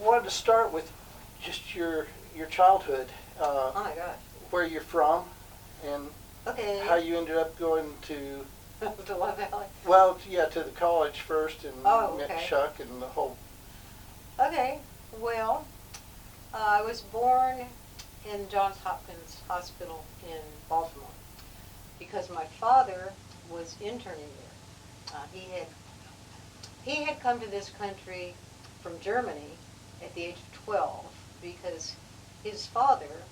wanted to start with just your childhood, Oh my gosh. where you're from, and Okay. how you ended up going to, To Love Valley. well, yeah, to the college first, and Oh, met okay. Chuck and the whole. Okay. Well, I was born in Johns Hopkins Hospital in Baltimore because my father was interning there. He had come to this country from Germany at the age of 12 because his father,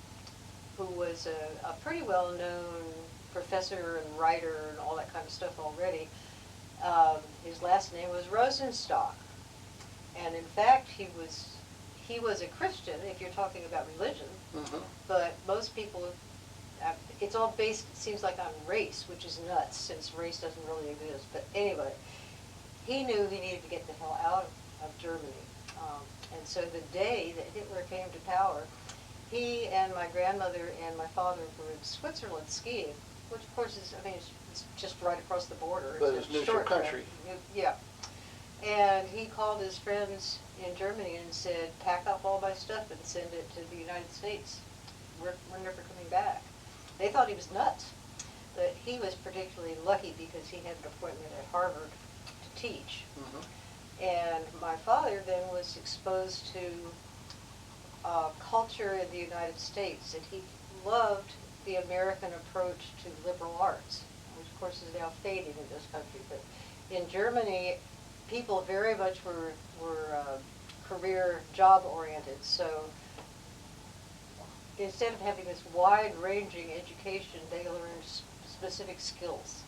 who was a pretty well-known professor and writer and all that kind of stuff already, his last name was Rosenstock. And in fact, he was a Christian, if you're talking about religion, Mm-hmm. but most people, it's all based, it seems like, on race, which is nuts, since race doesn't really exist. But anyway, he knew he needed to get the hell out of Germany. And so the day that Hitler came to power, he and my grandmother and my father were in Switzerland skiing, which of course is, I mean, it's just right across the border. But it's neutral country. Yeah. And he called his friends in Germany and said, pack up all my stuff and send it to the United States. We're never coming back. They thought he was nuts. But he was particularly lucky because he had an appointment at Harvard to teach. Mm-hmm. And my father then was exposed to culture in the United States, and he loved the American approach to liberal arts, which of course is now fading in this country. But in Germany, people very much were career job oriented. So instead of having this wide-ranging education, they learned specific skills.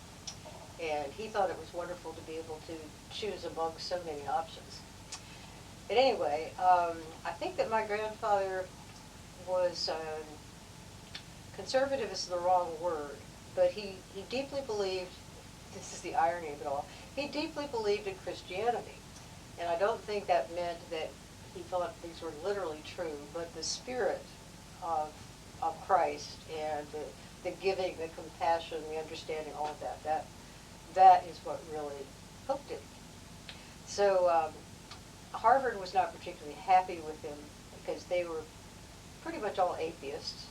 And he thought it was wonderful to be able to choose among so many options. But anyway, I think that my grandfather was, conservative is the wrong word, but he deeply believed, this is the irony of it all, he deeply believed in Christianity. And I don't think that meant that he thought these were literally true, but the spirit of Christ and the giving, the compassion, the understanding, all of that is what really hooked him. So Harvard was not particularly happy with him because they were pretty much all atheists.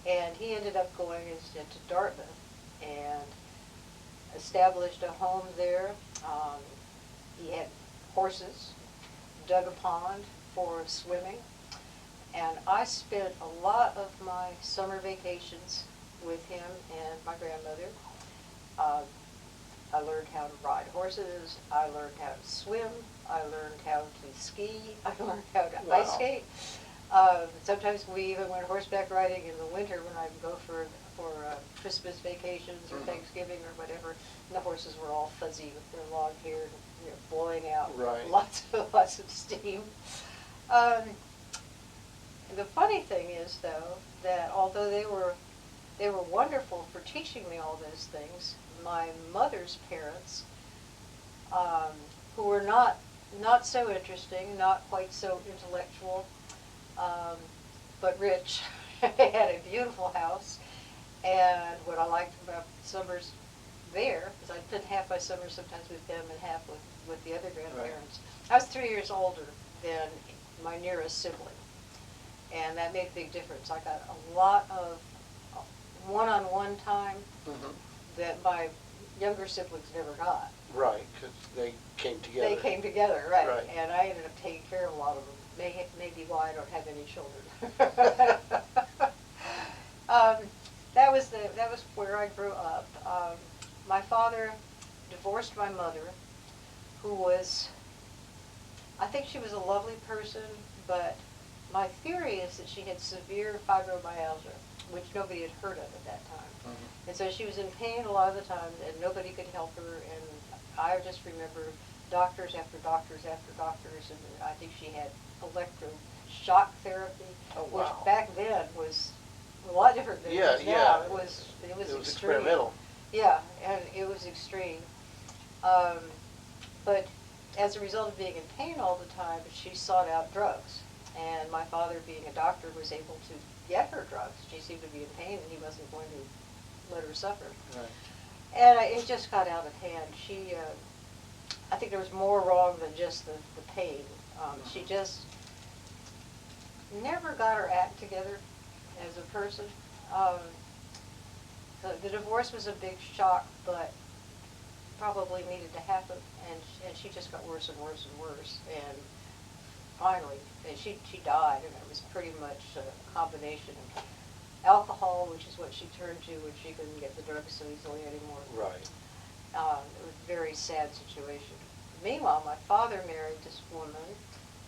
And he ended up going instead to Dartmouth and established a home there. He had horses, dug a pond for swimming, and I spent a lot of my summer vacations with him and my grandmother. I learned how to ride horses, I learned how to swim, I learned how to ski, I learned how to ice skate. Sometimes we even went horseback riding in the winter when I would go for Christmas vacations or Thanksgiving or whatever. And the horses were all fuzzy with their long hair, blowing out lots of steam. The funny thing is, though, that although they were wonderful for teaching me all those things, my mother's parents, who were not so interesting, not quite so intellectual, but rich, they had a beautiful house. And what I liked about summers there is I spent half my summers sometimes with them and half with the other grandparents. Right. I was 3 years older than my nearest sibling, and that made a big difference. I got a lot of one-on-one time that my younger siblings never got. Right, because they came together. They came together, right. And I ended up taking care of a lot of them. Maybe why I don't have any children. That was where I grew up. My father divorced my mother, who was, I think she was a lovely person, but my theory is that she had severe fibromyalgia, which nobody had heard of at that time. Mm-hmm. And so she was in pain a lot of the time, and nobody could help her. And I just remember doctors after doctors after doctors, and I think she had electroshock therapy, which back then was a lot different than it is now. Yeah. It was extreme. Experimental. Yeah, and it was extreme. But as a result of being in pain all the time, she sought out drugs. And my father, being a doctor, was able to get her drugs. She seemed to be in pain, and he wasn't going to let her suffer. Right. And it just got out of hand. I think there was more wrong than just the pain. She just never got her act together as a person. Um, the divorce was a big shock, but probably needed to happen, and she just got worse and worse and worse, and finally, and she died, and it was pretty much a combination of alcohol, which is what she turned to when she couldn't get the drugs so easily anymore. Right. It was a very sad situation. Meanwhile, my father married this woman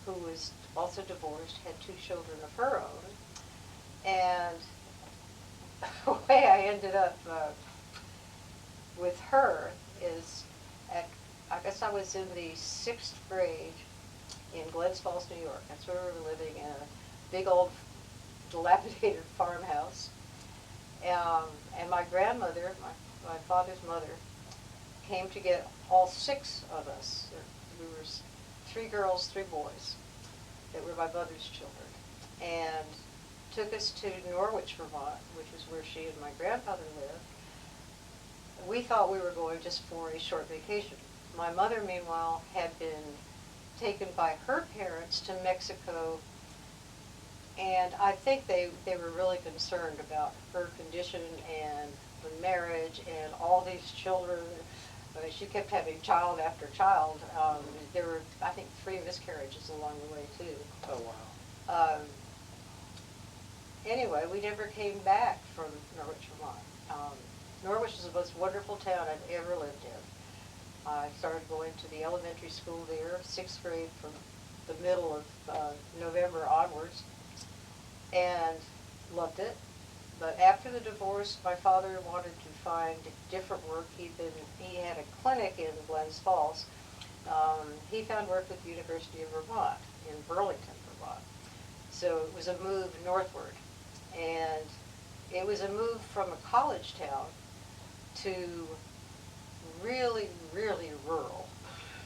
who was also divorced, had 2 children of her own, and the way I ended up with her is I guess I was in the 6th grade in Glens Falls, New York. That's where we were living, in a big old dilapidated farmhouse. And my grandmother, my father's mother, came to get all 6 of us. We were 3 girls, 3 boys that were my mother's children, and took us to Norwich, Vermont, which is where she and my grandfather lived. We thought we were going just for a short vacation. My mother, meanwhile, had been taken by her parents to Mexico, and I think they were really concerned about her condition and the marriage and all these children. She kept having child after child. There were, I think, 3 miscarriages along the way, too. Oh, wow. Anyway, we never came back from Norwich, Vermont. Norwich is the most wonderful town I've ever lived in. I started going to the elementary school there, 6th grade, from the middle of November onwards, and loved it. But after the divorce, my father wanted to find different work. He had a clinic in Glens Falls. He found work with the University of Vermont in Burlington, Vermont. So it was a move northward, and it was a move from a college town to really, really rural,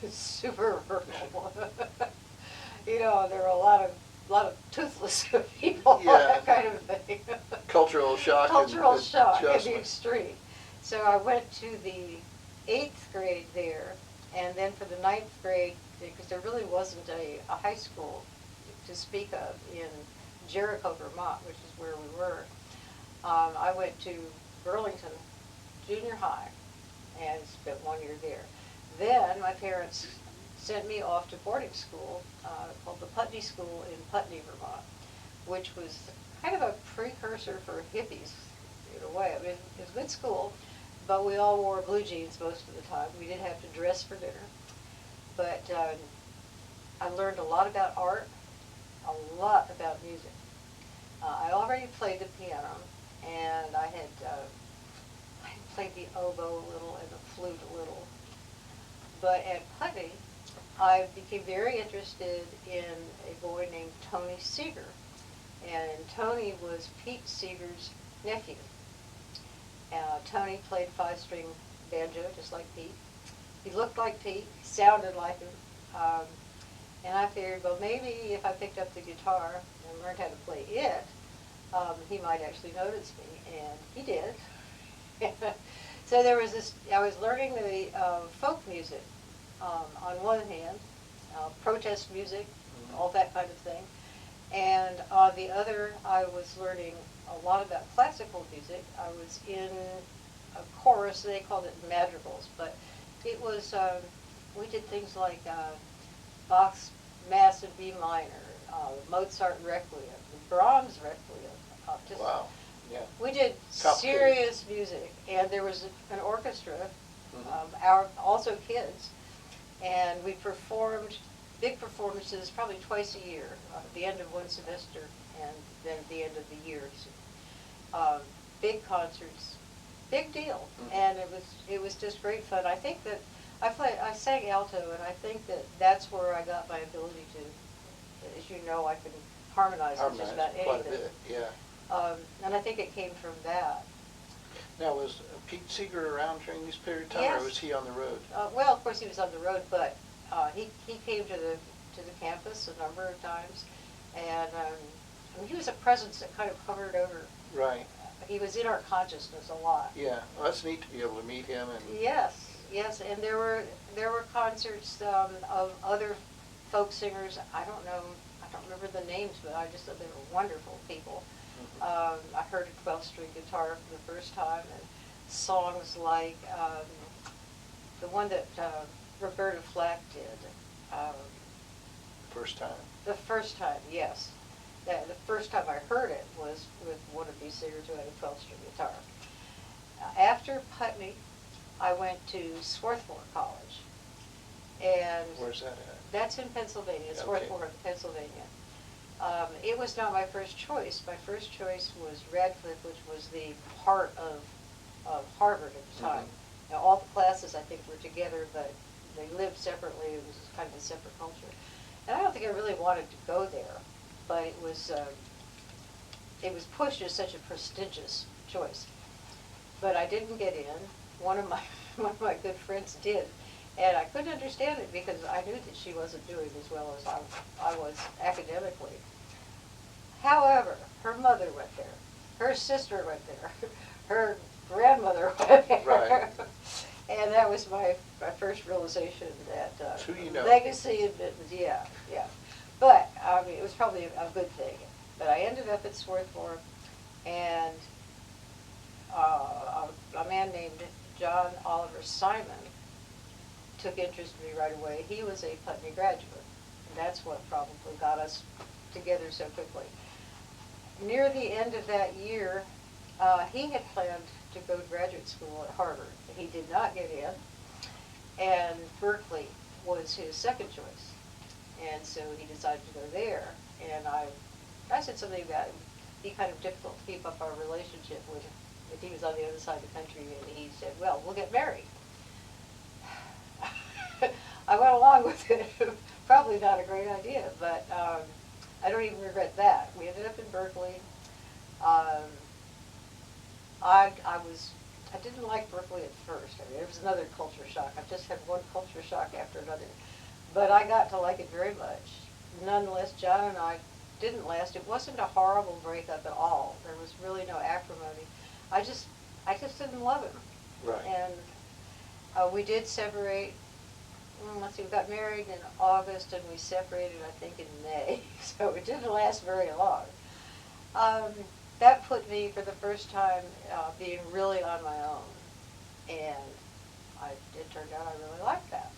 super rural. You know, there were a lot of toothless people, Yeah. that kind of thing. Cultural shock. Cultural shock at the adjustment. extreme. So I went to the 8th grade there, and then for the 9th grade, because there really wasn't a high school to speak of in Jericho, Vermont, which is where we were, I went to Burlington Junior High and spent 1 year there. Then my parents sent me off to boarding school called the Putney School in Putney, Vermont, which was kind of a precursor for hippies in a way. I mean, it was a good school, but we all wore blue jeans most of the time. We didn't have to dress for dinner. But I learned a lot about art, a lot about music. I already played the piano, and I had played the oboe a little and the flute a little. But at Putney, I became very interested in a boy named Tony Seeger. And Tony was Pete Seeger's nephew. Tony played 5-string banjo, just like Pete. He looked like Pete, he sounded like him. And I figured, well, maybe if I picked up the guitar and learned how to play it, he might actually notice me, and he did. So there was this, I was learning the folk music on one hand, protest music, all that kind of thing. And on the other, I was learning a lot about classical music. I was in a chorus, they called it madrigals, but it was, we did things like Bach's Mass in B minor, Mozart Requiem, Brahms Requiem. Just, Wow. Yeah. we did Top serious music, and there was an orchestra, also kids, and we performed big performances probably twice a year, at the end of one semester and then at the end of the year. Big concerts, big deal, and it was just great fun. I think that I sang alto, and I think that that's where I got my ability to, as you know, I can harmonize with just about quite a anything. bit, yeah. And I think it came from that. Now, was Pete Seeger around during this period of time, Yes. or was he on the road? Well, of course he was on the road, but he came to the campus a number of times, and I mean, he was a presence that kind of hovered over. Right. He was in our consciousness a lot. Yeah. Well, that's neat to be able to meet him and. Yes, yes, and there were concerts of other folk singers. I don't know. I don't remember the names, but I just thought they were wonderful people. I heard a 12-string guitar for the first time, and songs like the one that Roberta Flack did. Um, First time. the first time, yes. The first time I heard it was with one of these singers who had a 12-string guitar. After Putney, I went to Swarthmore College. And Where's that at? that's in Pennsylvania, Swarthmore, Pennsylvania. It was not my first choice. My first choice was Radcliffe, which was the part of Harvard at the time. Now, all the classes, I think, were together, but they lived separately. It was kind of a separate culture. And I don't think I really wanted to go there, but it was pushed as such a prestigious choice. But I didn't get in. One of my good friends did. And I couldn't understand it because I knew that she wasn't doing as well as I was academically. However, her mother went there. Her sister went there. Her grandmother went there. Right. And that was my first realization that Who you know. legacy admittance, yeah. But, I mean, it was probably a good thing. But I ended up at Swarthmore, and a man named John Oliver Simon took interest in me right away. He was a Putney graduate, and that's what probably got us together so quickly. Near the end of that year, he had planned to go to graduate school at Harvard. He did not get in, and Berkeley was his second choice. And so he decided to go there. And I said something about it would be kind of difficult to keep up our relationship with him if he was on the other side of the country, and he said, well, we'll get married. I went along with it. Probably not a great idea, but I don't even regret that. We ended up in Berkeley. I didn't like Berkeley at first. I mean, it was another culture shock. I've just had one culture shock after another. But I got to like it very much. Nonetheless, John and I didn't last. It wasn't a horrible breakup at all. There was really no acrimony. I just didn't love him. Right. And we did separate. Let's see, we got married in August and we separated, I think, in May. So it didn't last very long. That put me, for the first time, being really on my own. And it turned out I really liked that.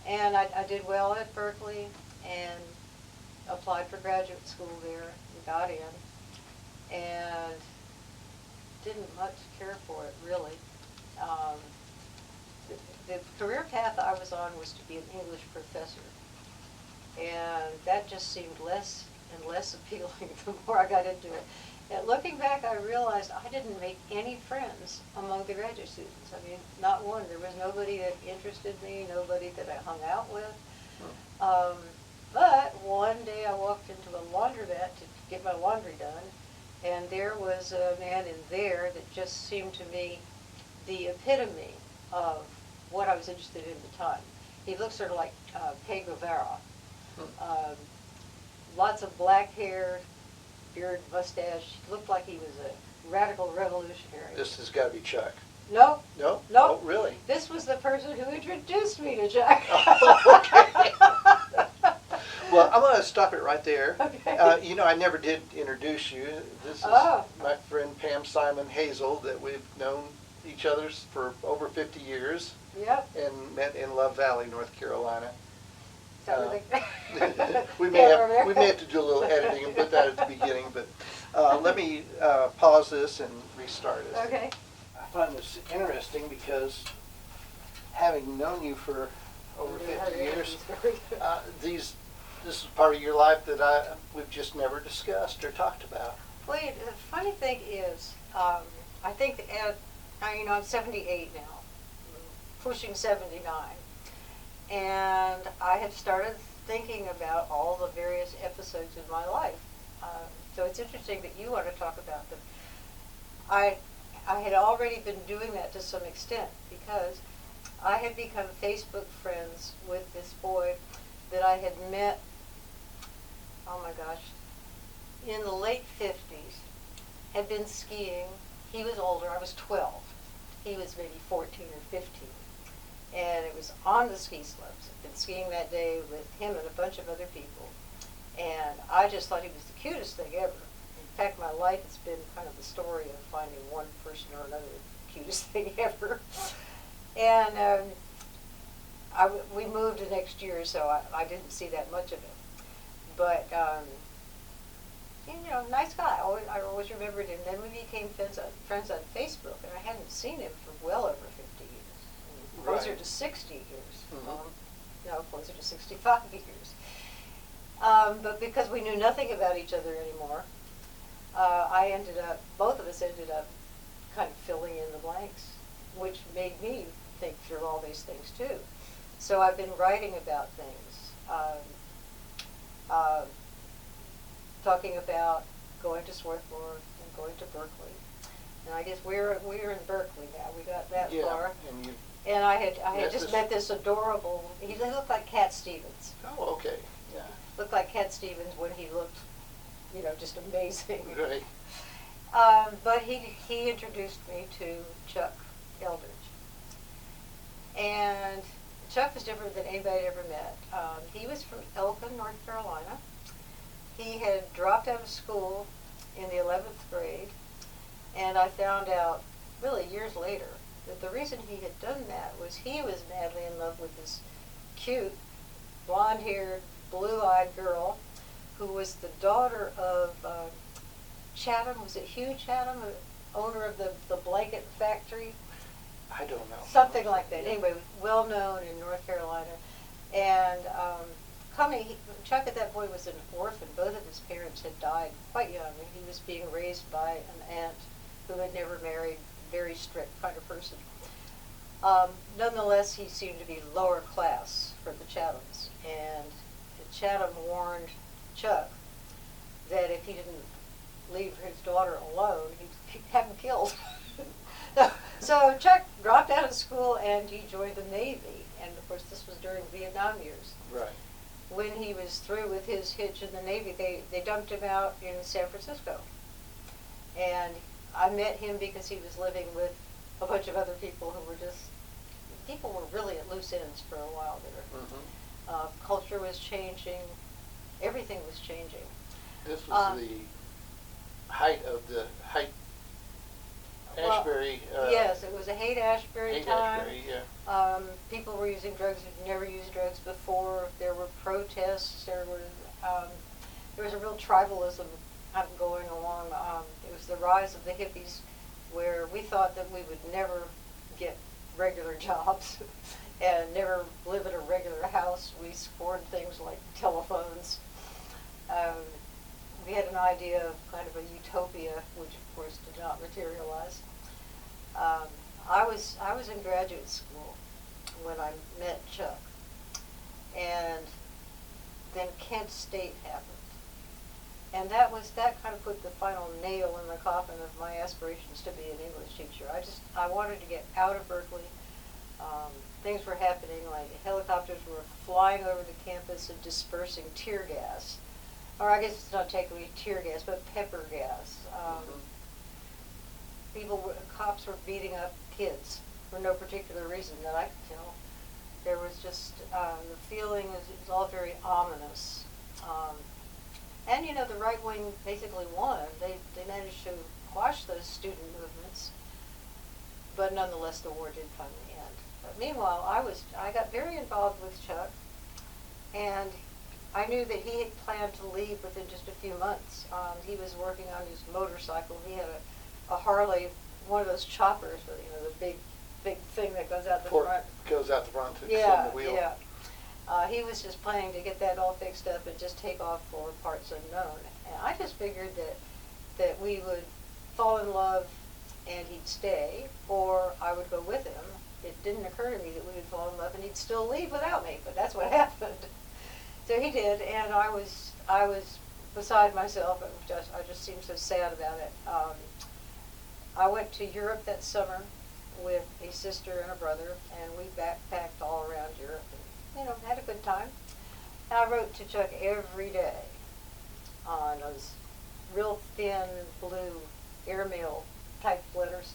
And I did well at Berkeley and applied for graduate school there and got in. And didn't much care for it, really. The career path I was on was to be an English professor. And that just seemed less and less appealing the more I got into it. And looking back, I realized I didn't make any friends among the graduate students. I mean, not one. There was nobody that interested me, nobody that I hung out with. But one day I walked into a laundromat to get my laundry done, and there was a man in there that just seemed to me the epitome of what I was interested in at the time. He looked sort of like Che Guevara. Lots of black hair, beard, mustache. He looked like he was a radical revolutionary. This has got to be Chuck. No. No? No. Oh, really? This was the person who introduced me to Jack. Okay. Well, I'm going to stop it right there. Okay. You know, I never did introduce you. This is my friend Pam, Simon, Hazel, that we've known each other for over 50 years. Yep. And met in Love Valley, North Carolina. We may have to do a little editing and put that at the beginning, but let me pause this and restart it. Okay. I find this interesting because having known you for over 50 years, this is part of your life that we've just never discussed or talked about. Well, the funny thing is, I think that I'm 78 now, pushing 79. And I had started thinking about all the various episodes in my life. So it's interesting that you want to talk about them. I had already been doing that to some extent because I had become Facebook friends with this boy that I had met, oh my gosh, in the late 50s, had been skiing. He was older, I was 12. He was maybe 14 or 15. And it was on the ski slopes. I'd been skiing that day with him and a bunch of other people. And I just thought he was the cutest thing ever. In fact, my life has been kind of the story of finding one person or another the cutest thing ever. And we moved the next year, so I didn't see that much of him. But, nice guy. I always remembered him. Then we became friends on Facebook, and I hadn't seen him for well over 50 years. Closer to 60 years. No, closer to 65 years. But because we knew nothing about each other anymore, both of us ended up kind of filling in the blanks, which made me think through all these things too. So I've been writing about things, talking about going to Swarthmore and going to Berkeley. And I guess we're in Berkeley now. We got that far. And I had just met this adorable. He looked like Cat Stevens. Oh, okay. Yeah. Looked like Cat Stevens when he looked, just amazing. Right. But he introduced me to Chuck Eldridge. And Chuck was different than anybody I'd ever met. He was from Elkin, North Carolina. He had dropped out of school in the 11th grade, and I found out really years later that the reason he had done that was he was madly in love with this cute, blonde-haired, blue-eyed girl who was the daughter of Chatham. Was it Hugh Chatham, owner of the blanket factory? I don't know. Something like that. Anyway, well known in North Carolina. And Chuck at that point was an orphan. Both of his parents had died quite young, and he was being raised by an aunt who had never married, very strict kind of person. Nonetheless, he seemed to be lower class for the Chathams. And Chatham warned Chuck that if he didn't leave his daughter alone, he'd have him killed. So Chuck dropped out of school and he joined the Navy. And of course, this was during Vietnam years. Right. When he was through with his hitch in the Navy, they dumped him out in San Francisco. And I met him because he was living with a bunch of other people who were really at loose ends for a while there. Culture was changing. Everything was changing. This was the height of the Ashbury. Yes, it was a Haight-Ashbury time. Haight-Ashbury, yeah. People were using drugs who'd never used drugs before. There were protests. There was a real tribalism going along. It was the rise of the hippies, where we thought that we would never get regular jobs and never live in a regular house. We scorned things like telephones. We had an idea of kind of a utopia, which of course did not materialize. I was in graduate school when I met Chuck, and then Kent State happened, and that kind of put the final nail in the coffin of my aspirations to be an English teacher. I wanted to get out of Berkeley. Things were happening, like helicopters were flying over the campus and dispersing tear gas. Or I guess it's not technically tear gas, but pepper gas. Cops were beating up kids for no particular reason that I could tell. There was just, the feeling is it was all very ominous. And the right wing basically won. They managed to quash those student movements, but nonetheless the war did finally end. But meanwhile, I got very involved with Chuck, and I knew that he had planned to leave within just a few months. He was working on his motorcycle. He had a Harley, one of those choppers, the big thing that goes out the front. Goes out the front to extend the wheel. Yeah. He was just planning to get that all fixed up and just take off for parts unknown. And I just figured that we would fall in love and he'd stay, or I would go with him. It didn't occur to me that we would fall in love and he'd still leave without me, but that's what happened. So he did, and I was beside myself. I just seemed so sad about it. I went to Europe that summer with a sister and a brother, and we backpacked all around Europe and, had a good time. And I wrote to Chuck every day on those real thin blue airmail type letters.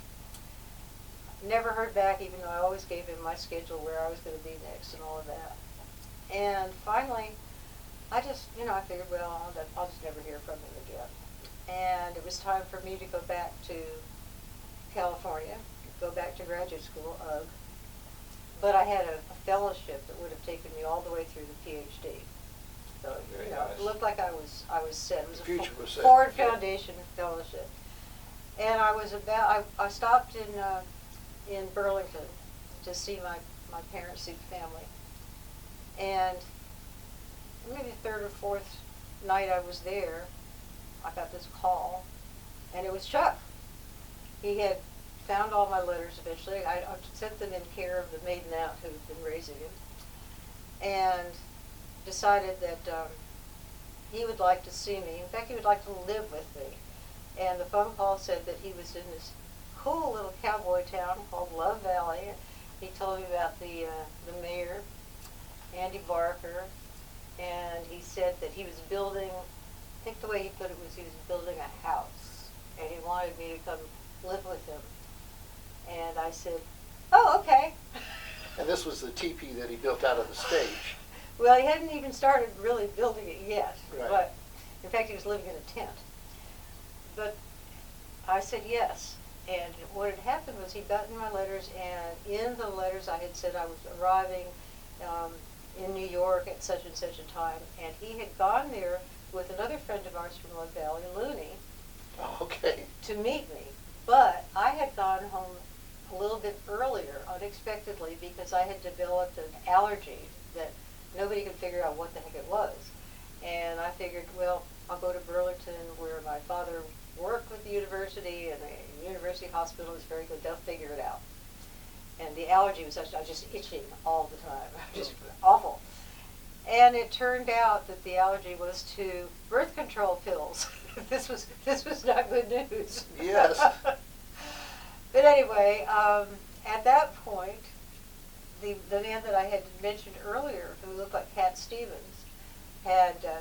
Never heard back, even though I always gave him my schedule where I was going to be next and all of that. And finally, I just, I figured, well, I'll just never hear from him again. And it was time for me to go back to California, go back to graduate school, but I had a fellowship that would have taken me all the way through the PhD. So, Very it nice. looked like I was set. It was The future was set. Ford Yeah. Foundation fellowship. And I stopped in Burlington to see my parents, see the family. And maybe the third or fourth night I was there, I got this call, and it was Chuck. He had found all my letters eventually. I sent them in care of the maiden aunt who had been raising him, and decided that he would like to see me. In fact, he would like to live with me. And the phone call said that he was in this cool little cowboy town called Love Valley. He told me about the mayor, Andy Barker, and he said that he was building, I think the way he put it was he was building a house, and he wanted me to come live with him. And I said, oh, okay. And this was the teepee that he built out of the stage. Well, he hadn't even started really building it yet, Right. but in fact he was living in a tent. But I said yes, and what had happened was he'd gotten my letters, and in the letters I had said I was arriving in New York at such and such a time, and he had gone there with another friend of ours from Love Valley, Looney, Oh, okay. to meet me. But I had gone home a little bit earlier, unexpectedly, because I had developed an allergy that nobody could figure out what the heck it was. And I figured, well, I'll go to Burlington where my father worked with the university, and the university hospital is very good. They'll figure it out. And the allergy was such, I was just itching all the time. Just awful. And it turned out that the allergy was to birth control pills. This was not good news. Yes. But anyway, at that point, the man that I had mentioned earlier, who looked like Cat Stevens,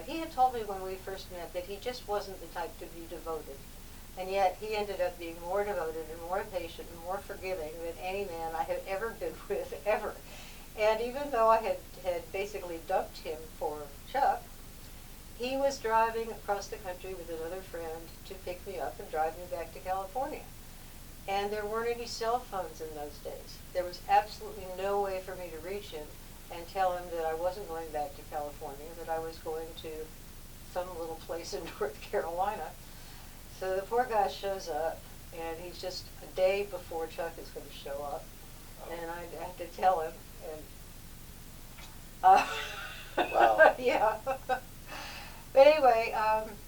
he had told me when we first met that he just wasn't the type to be devoted. And yet he ended up being more devoted and more patient and more forgiving than any man I have ever been with, ever. And even though I had basically dumped him for Chuck, he was driving across the country with another friend to pick me up and drive me back to California. And there weren't any cell phones in those days. There was absolutely no way for me to reach him and tell him that I wasn't going back to California, that I was going to some little place in North Carolina. So the poor guy shows up, and he's just a day before Chuck is going to show up, and I have to tell him, and Wow. yeah. But anyway,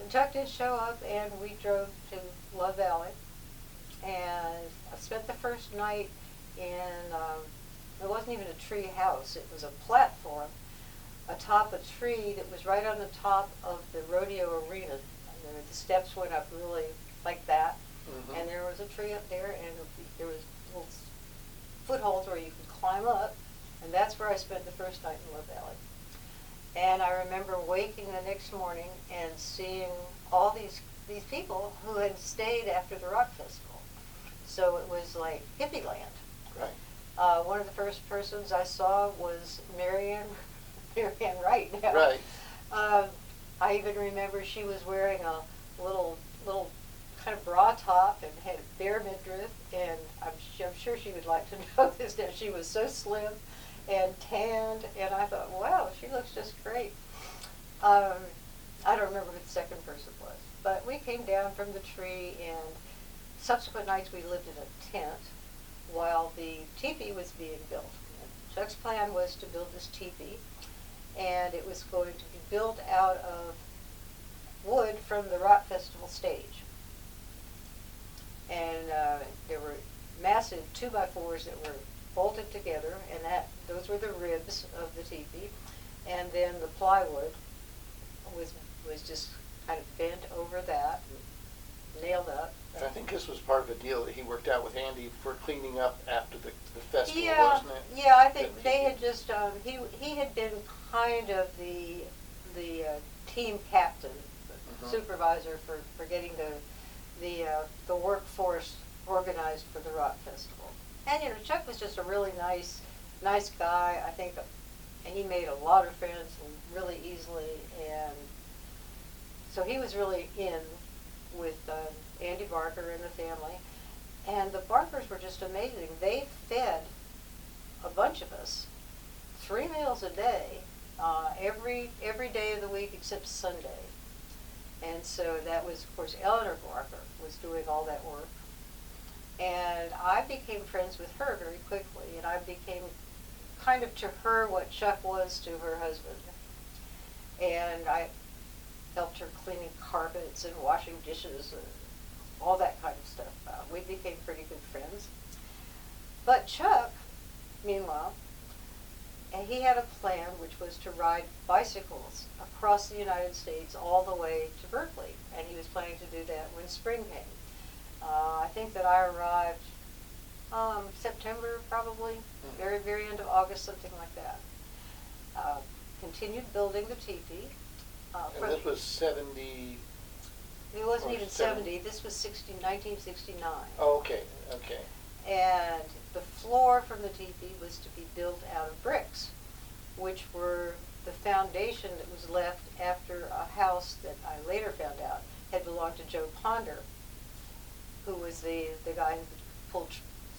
Chuck did show up, and we drove to Love Valley, and I spent the first night in, it wasn't even a tree house, it was a platform atop a tree that was right on the top of the rodeo arena. And the steps went up really like that, Mm-hmm. and there was a tree up there, and there was little footholds where you could climb up, and that's where I spent the first night in Love Valley. And I remember waking the next morning and seeing all these people who had stayed after the rock festival. So it was like hippie land. Right. One of the first persons I saw was Marianne Wright. Right. I even remember she was wearing a little kind of bra top and had a bare midriff, and I'm sure she would like to know this. That she was so slim and tanned, and I thought, wow, she looks just great. I don't remember who the second person was, but we came down from the tree, and subsequent nights we lived in a tent while the teepee was being built. And Chuck's plan was to build this teepee, and it was going to be built out of wood from the rock festival stage. And there were massive 2x4s that were bolted together, and those were the ribs of the teepee. And then the plywood was just kind of bent over that, and nailed up. And I think this was part of a deal that he worked out with Andy for cleaning up after the festival, Yeah, wasn't it? yeah. I think they had just he had been kind of the team captain, supervisor for getting the workforce organized for the rock festival. And Chuck was just a really nice guy. I think and he made a lot of friends really easily, and so he was really in with Andy Barker and the family. And the Barkers were just amazing. They fed a bunch of us 3 meals a day, every day of the week except Sunday. And so that was, of course, Eleanor Barker was doing all that work. And I became friends with her very quickly, and I became kind of to her what Chuck was to her husband. And I helped her cleaning carpets and washing dishes and all that kind of stuff. We became pretty good friends. But Chuck, meanwhile, and he had a plan which was to ride bicycles across the United States all the way to Berkeley, and he was planning to do that when spring came. I think that I arrived September, probably, very, very end of August, something like that. Continued building the teepee. And this was 70... It wasn't even 70. This was 1969. Oh, okay, okay. And the floor from the teepee was to be built out of bricks, which were the foundation that was left after a house that I later found out had belonged to Joe Ponder, who was the guy who pulled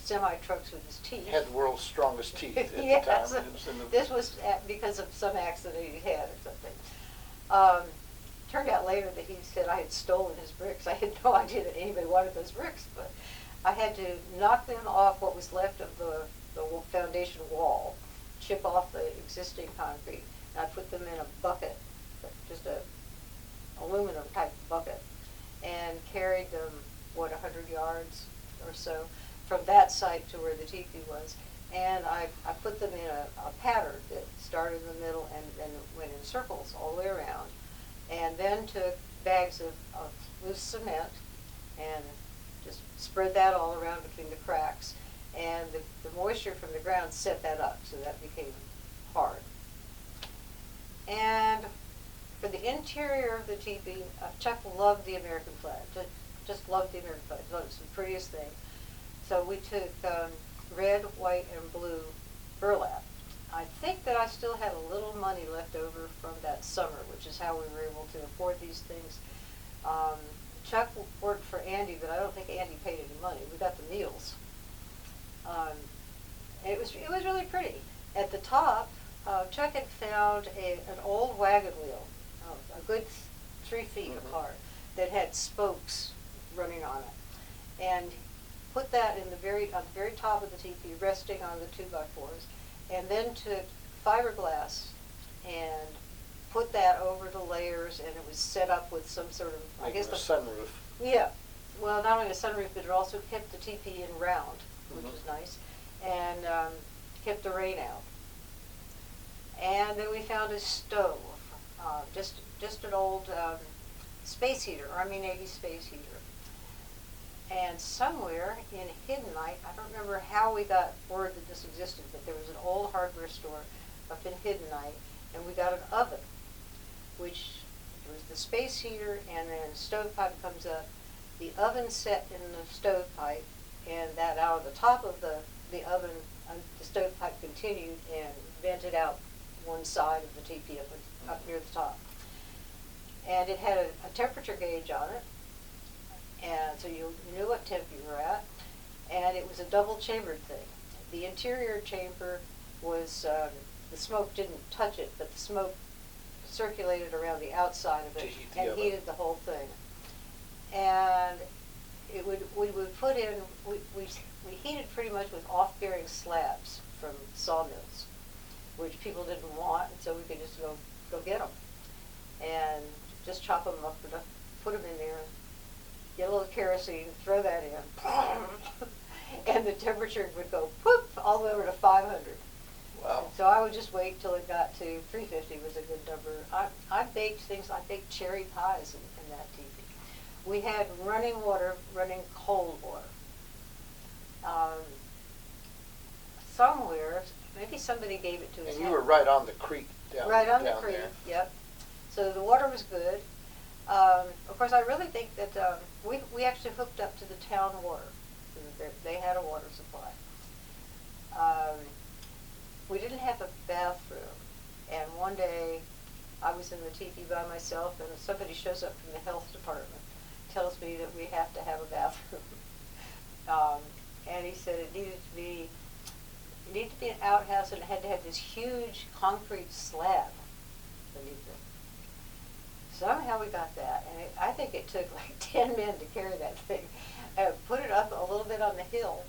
semi-trucks with his teeth. He had the world's strongest teeth at Yes. the time. It was in the... This was because of some accident he had or something. Turned out later that he said I had stolen his bricks. I had no idea that anybody wanted those bricks, but I had to knock them off what was left of the foundation wall, chip off the existing concrete, and I put them in a bucket, just a aluminum type bucket, and carried them, 100 yards or so from that site to where the teepee was. And I put them in a pattern that started in the middle and then went in circles all the way around. And then took bags of loose cement and just spread that all around between the cracks. And the moisture from the ground set that up, so that became hard. And for the interior of the teepee, Chuck loved the American flag, just loved the American flag. Thought it was the prettiest thing. So we took red, white, and blue burlap. I think that I still had a little money left over from that summer, which is how we were able to afford these things. Chuck worked for Andy, but I don't think Andy paid any money. We got the meals. It was really pretty. At the top, Chuck had found an old wagon wheel, a good 3 feet apart, that had spokes running on it, and put that in on the very top of the teepee, resting on the 2x4s. And then took fiberglass and put that over the layers, and it was set up with some sort of, like I guess, a sunroof. Yeah. Well, not only a sunroof, but it also kept the teepee in round, which was nice, and kept the rain out. And then we found a stove, just an old space heater, Army Navy space heater. And somewhere in Hiddenite, I don't remember how we got word that this existed, but there was an old hardware store up in Hiddenite, and we got an oven, which was the space heater, and then stovepipe comes up. The oven set in the stovepipe, and that out of the top of the oven, the stovepipe continued and vented out one side of the teepee up near the top. And it had a temperature gauge on it, and so you knew what temp you were at, and it was a double-chambered thing. The interior chamber was, the smoke didn't touch it, but the smoke circulated around the outside of it and heated the whole thing. And we would put in, we heated pretty much with off-bearing slabs from sawmills, which people didn't want, and so we could just go get them. And just chop them up, put them in there, get a little kerosene, throw that in, and the temperature would go poof all the way over to 500. Wow. So I would just wait till it got to 350 was a good number. I baked things, I baked cherry pies in that teepee. We had running water, running cold water. Somewhere, maybe somebody gave it to us. And you were right on the creek down there. Right on the creek, yep. So the water was good. Of course, I really think that we actually hooked up to the town water. They had a water supply. We didn't have a bathroom, And one day, I was in the teepee by myself, and somebody shows up from the health department, tells me that we have to have a bathroom. And he said it needed to be an outhouse, and it had to have this huge concrete slab beneath it. Somehow we got that, and I think it took like 10 men to carry that thing. Put it up a little bit on the hill,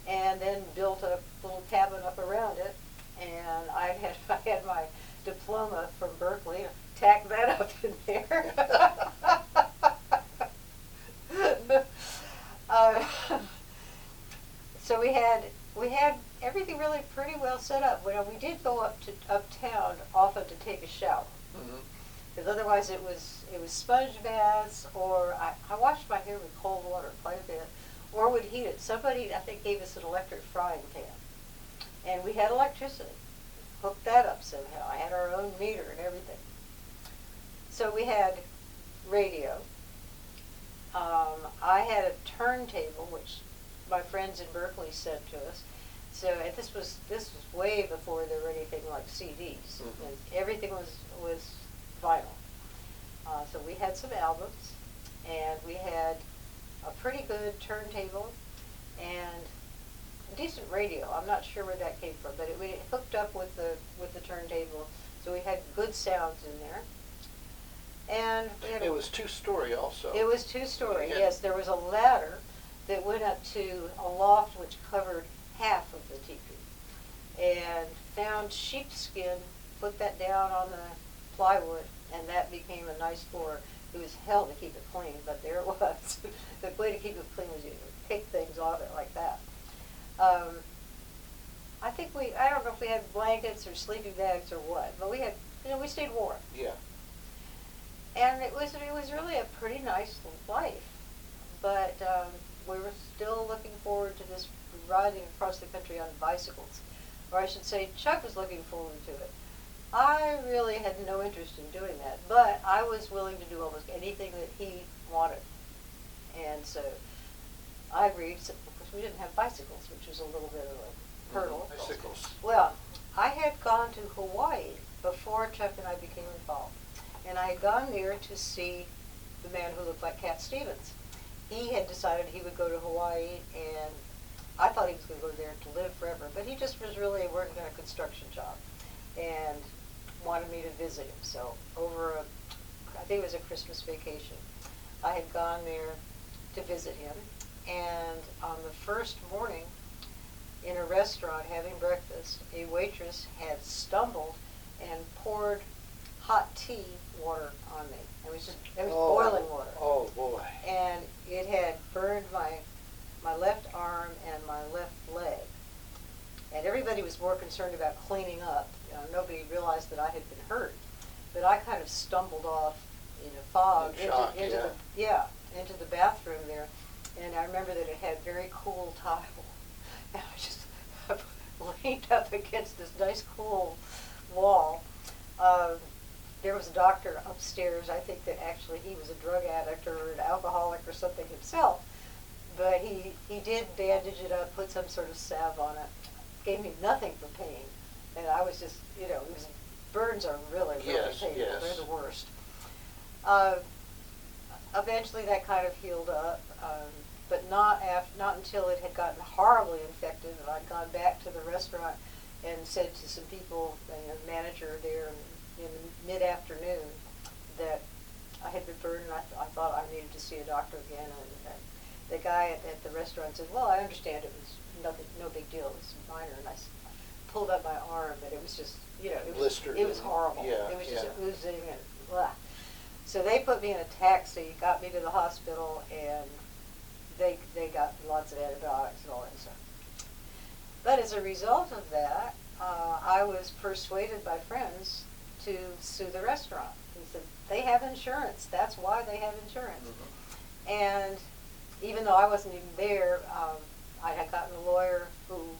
and then built a little cabin up around it. And I had my diploma from Berkeley, tacked that up in there. So we had everything really pretty well set up. Well, we did go uptown often to take a shower. Because otherwise it was sponge baths, or I washed my hair with cold water quite a bit, or would heat it. Somebody, I think, gave us an electric frying pan. And we had electricity. Hooked that up somehow. I had our own meter and everything. So we had radio. I had a turntable, which my friends in Berkeley sent to us. So and this was way before there were anything like CDs. And everything was vinyl. So we had some albums, and we had a pretty good turntable and a decent radio. I'm not sure where that came from, but we hooked up with the turntable, so we had good sounds in there. And it was two-story also. It was two-story. Yes, there was a ladder that went up to a loft which covered half of the teepee, and found sheepskin, put that down on the plywood, and that became a nice floor. It was hell to keep it clean, but there it was. The way to keep it clean was you pick things off it like that. I think I don't know if we had blankets or sleeping bags or what, but we had, we stayed warm. Yeah. And it was really a pretty nice life. But we were still looking forward to this riding across the country on bicycles. Or I should say, Chuck was looking forward to it. I really had no interest in doing that, but I was willing to do almost anything that he wanted. And so I agreed. Of course, we didn't have bicycles, which was a little bit of a hurdle. Bicycles. Well, I had gone to Hawaii before Chuck and I became involved. And I had gone there to see the man who looked like Cat Stevens. He had decided he would go to Hawaii, and I thought he was going to go there to live forever, but he just was really working on a construction job and wanted me to visit him. So I think it was a Christmas vacation, I had gone there to visit him, and on the first morning in a restaurant having breakfast, a waitress had stumbled and poured hot tea water on me. It was boiling water. Oh boy. And it had burned my left arm and my left leg. And everybody was more concerned about cleaning up. Nobody realized that I had been hurt. But I kind of stumbled off in a fog into the bathroom there. And I remember that it had very cool tile. And I just leaned up against this nice cool wall. There was a doctor upstairs. I think that actually he was a drug addict or an alcoholic or something himself. But he did bandage it up, put some sort of salve on it. Gave me nothing for pain. And I was just, burns are really, really painful. Yes. They're the worst. Eventually that kind of healed up, but not until it had gotten horribly infected, and I'd gone back to the restaurant and said to some people, the manager there in the mid-afternoon, that I had been burned, and I thought I needed to see a doctor again. And the guy at the restaurant said, "Well, I understand it was no big deal. It was minor." And I pulled up my arm, but it was just, blistered. It was horrible. Yeah, it was just oozing and blah. So they put me in a taxi, got me to the hospital, and they got lots of antibiotics and all that stuff. But as a result of that, I was persuaded by friends to sue the restaurant. He said, they have insurance. That's why they have insurance. Mm-hmm. And even though I wasn't even there, I had gotten a lawyer who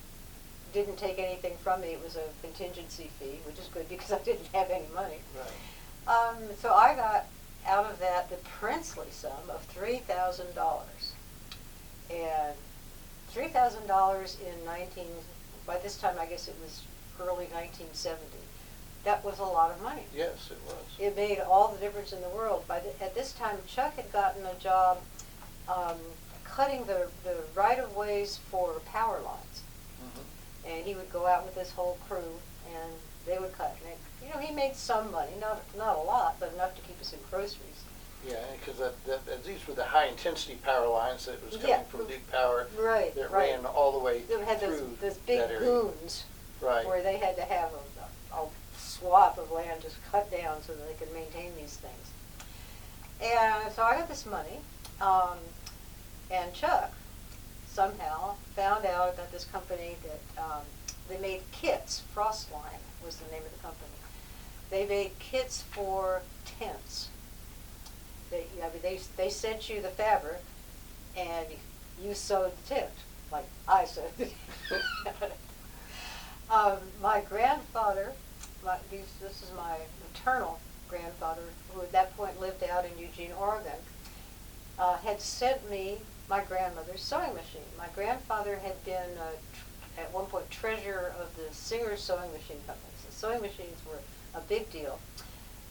didn't take anything from me. It was a contingency fee, which is good because I didn't have any money. Right. So I got out of that the princely sum of $3,000. And $3,000 by this time I guess it was early 1970. that was a lot of money. Yes, it was. It made all the difference in the world. At this time, Chuck had gotten a job cutting the right-of-ways for power lines. Mm-hmm. And he would go out with his whole crew, and they would cut. And you know, he made some money, not a lot, but enough to keep us in groceries. Yeah, because these were the high-intensity power lines that was coming from Duke Power. Right, that right. ran all the way They had through those big that area. booms, right. where they had to have a swath of land just cut down so that they could maintain these things. And so I got this money, and Chuck somehow found out that this company that they made kits. Frostline was the name of the company. They made kits for tents. They sent you the fabric, and you sewed the tent, like I sewed the tent. My grandfather, this is my maternal grandfather, who at that point lived out in Eugene, Oregon, had sent me my grandmother's sewing machine. My grandfather had been, at one point, treasurer of the Singer sewing machine companies. The sewing machines were a big deal.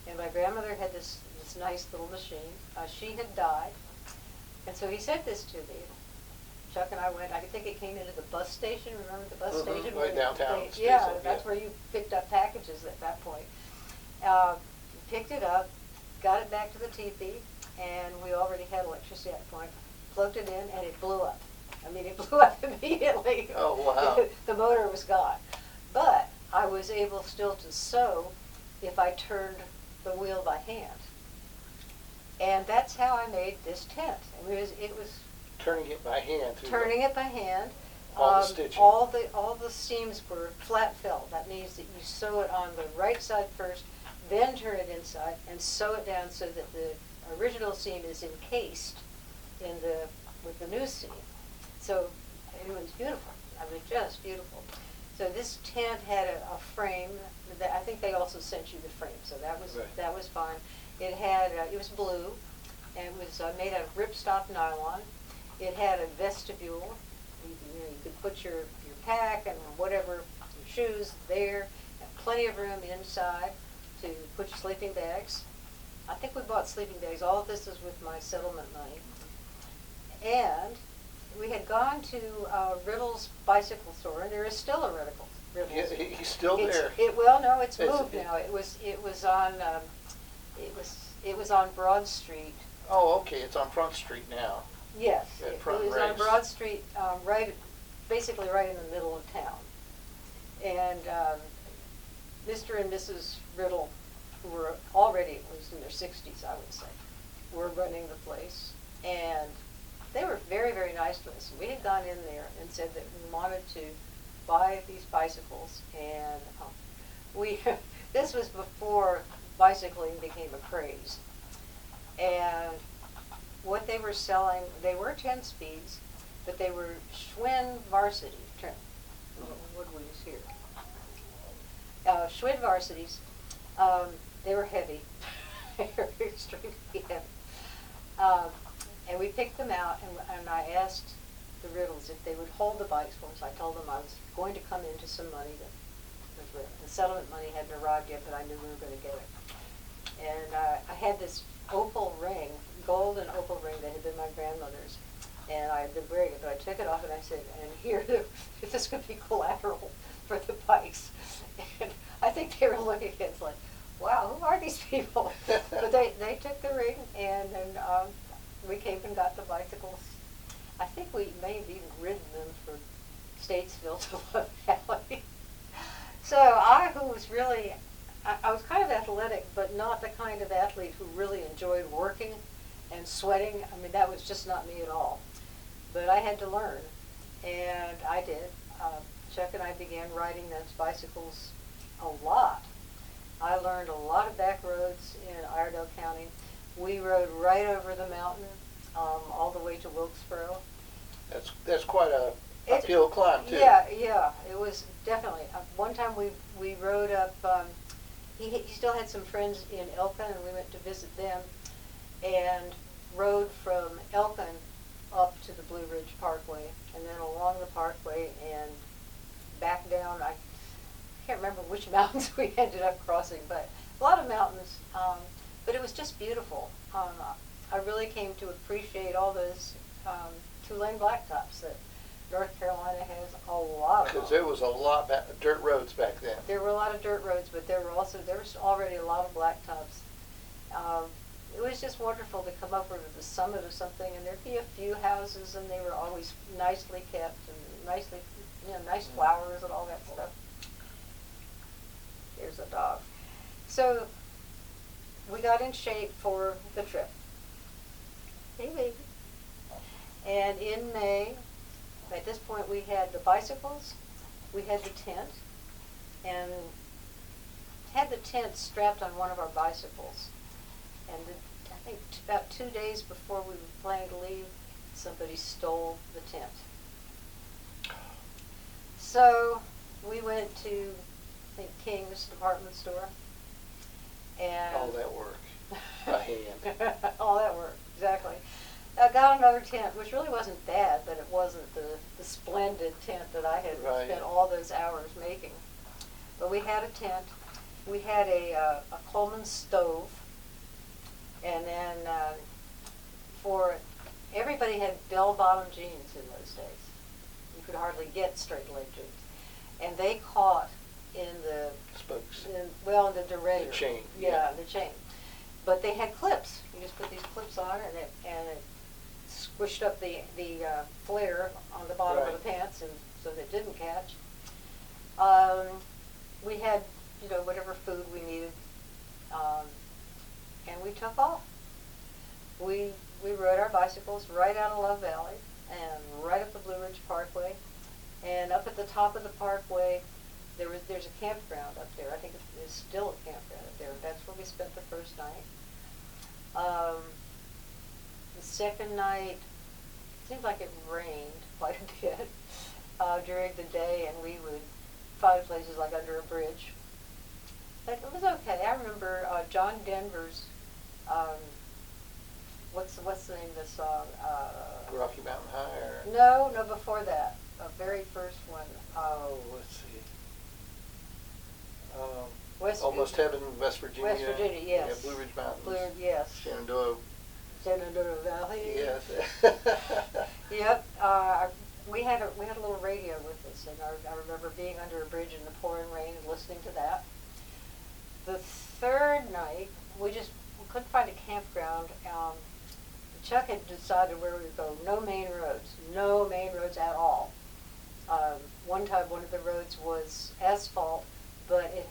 And my grandmother had this nice little machine. She had died. And so he sent this to me. Chuck and I went, I think it came into the bus station. Remember the bus station? Right downtown. Yeah, that's where you picked up packages at that point. Picked it up, got it back to the teepee, and we already had electricity at that point. Plugged it in, and it blew up. I mean, it blew up immediately. Oh, wow. The motor was gone. But I was able still to sew if I turned the wheel by hand. And that's how I made this tent. It was turning it by hand. Turning it by hand. All the stitching. All the seams were flat felt. That means that you sew it on the right side first, then turn it inside and sew it down so that the original seam is encased with the new seam. So it was beautiful. I mean, just beautiful. So this tent had a frame. I think they also sent you the frame, so that was fine. It had it was blue, and it was made out of ripstop nylon. It had a vestibule. You could put your pack and whatever, your shoes there, and plenty of room inside to put your sleeping bags. I think we bought sleeping bags. All of this is with my settlement money. And we had gone to Riddle's bicycle store, and there is still a Riddle's. Yeah, he's still there. Well, no, it's moved now. It was on Broad Street. Oh, okay. It's on Front Street now. Yes, At it Front was Race. on Broad Street, basically right in the middle of town. And Mr. and Mrs. Riddle, who were already, at least in their 60s, I would say, were running the place. And they were very, very nice to us. We had gone in there and said that we wanted to buy these bicycles, and this was before bicycling became a craze. And what they were selling, they were 10 speeds, but they were Schwinn Varsity. What do we use here? Schwinn Varsities. They were heavy. They were extremely heavy. And we picked them out, and I asked the Riddles if they would hold the bikes for us. I told them I was going to come into some money. The settlement money hadn't arrived yet, but I knew we were going to get it. And I had this opal ring, gold and opal ring that had been my grandmother's. And I had been wearing it, but I took it off and I said, and here, this could be collateral for the bikes. And I think they were looking at it like, wow, who are these people? But they took the ring, and then we came and got the bicycles. I think we may have even ridden them from Statesville to Love Valley. So I was kind of athletic, but not the kind of athlete who really enjoyed working and sweating. I mean, that was just not me at all. But I had to learn, and I did. Chuck and I began riding those bicycles a lot. I learned a lot of back roads in Iredell County. We rode right over the mountain, all the way to Wilkesboro. That's quite a uphill climb too. Yeah, it was definitely. One time we rode up. He still had some friends in Elkin, and we went to visit them, and rode from Elkin up to the Blue Ridge Parkway, and then along the parkway and back down. can't remember which mountains we ended up crossing, but a lot of mountains. But it was just beautiful. I really came to appreciate all those two-lane blacktops that North Carolina has a lot of. Because there was a lot of dirt roads back then. There were a lot of dirt roads, but there was already a lot of blacktops. It was just wonderful to come up over the summit of something, and there'd be a few houses, and they were always nicely kept and nicely, nice flowers and all that stuff. Here's a dog. So we got in shape for the trip. Hey, baby. And in May, at this point, we had the bicycles, we had the tent, and had the tent strapped on one of our bicycles. And I think about 2 days before we were planning to leave, somebody stole the tent. So we went to, I think, King's department store. And All that work by hand. all that work, exactly. I got another tent, which really wasn't bad, but it wasn't the splendid tent that I had spent all those hours making. But we had a tent. We had a Coleman stove. And then everybody had bell-bottom jeans in those days. You could hardly get straight-leg jeans. And they caught in the spokes. In the derailleur. The chain. Yeah, the chain. But they had clips. You just put these clips on, and it squished up the flare on the bottom of the pants, and so that it didn't catch. We had, whatever food we needed, and we took off. We rode our bicycles right out of Love Valley and right up the Blue Ridge Parkway, and up at the top of the parkway, there's a campground up there. I think there's still a campground up there. That's where we spent the first night. The second night, it seemed like it rained quite a bit during the day, and we would find places like under a bridge. But it was okay. I remember John Denver's, what's the name of the song? Rocky Mountain High? Or? No, before that. The very first one. Let's see. West Heaven, West Virginia. West Virginia, yes. Yeah, Blue Ridge Mountains. Yes. Shenandoah Valley. Yes. Yep. We had a little radio with us, and I remember being under a bridge in the pouring rain and listening to that. The third night, we couldn't find a campground. Chuck had decided where we would go. No main roads at all. One time, one of the roads was asphalt, but it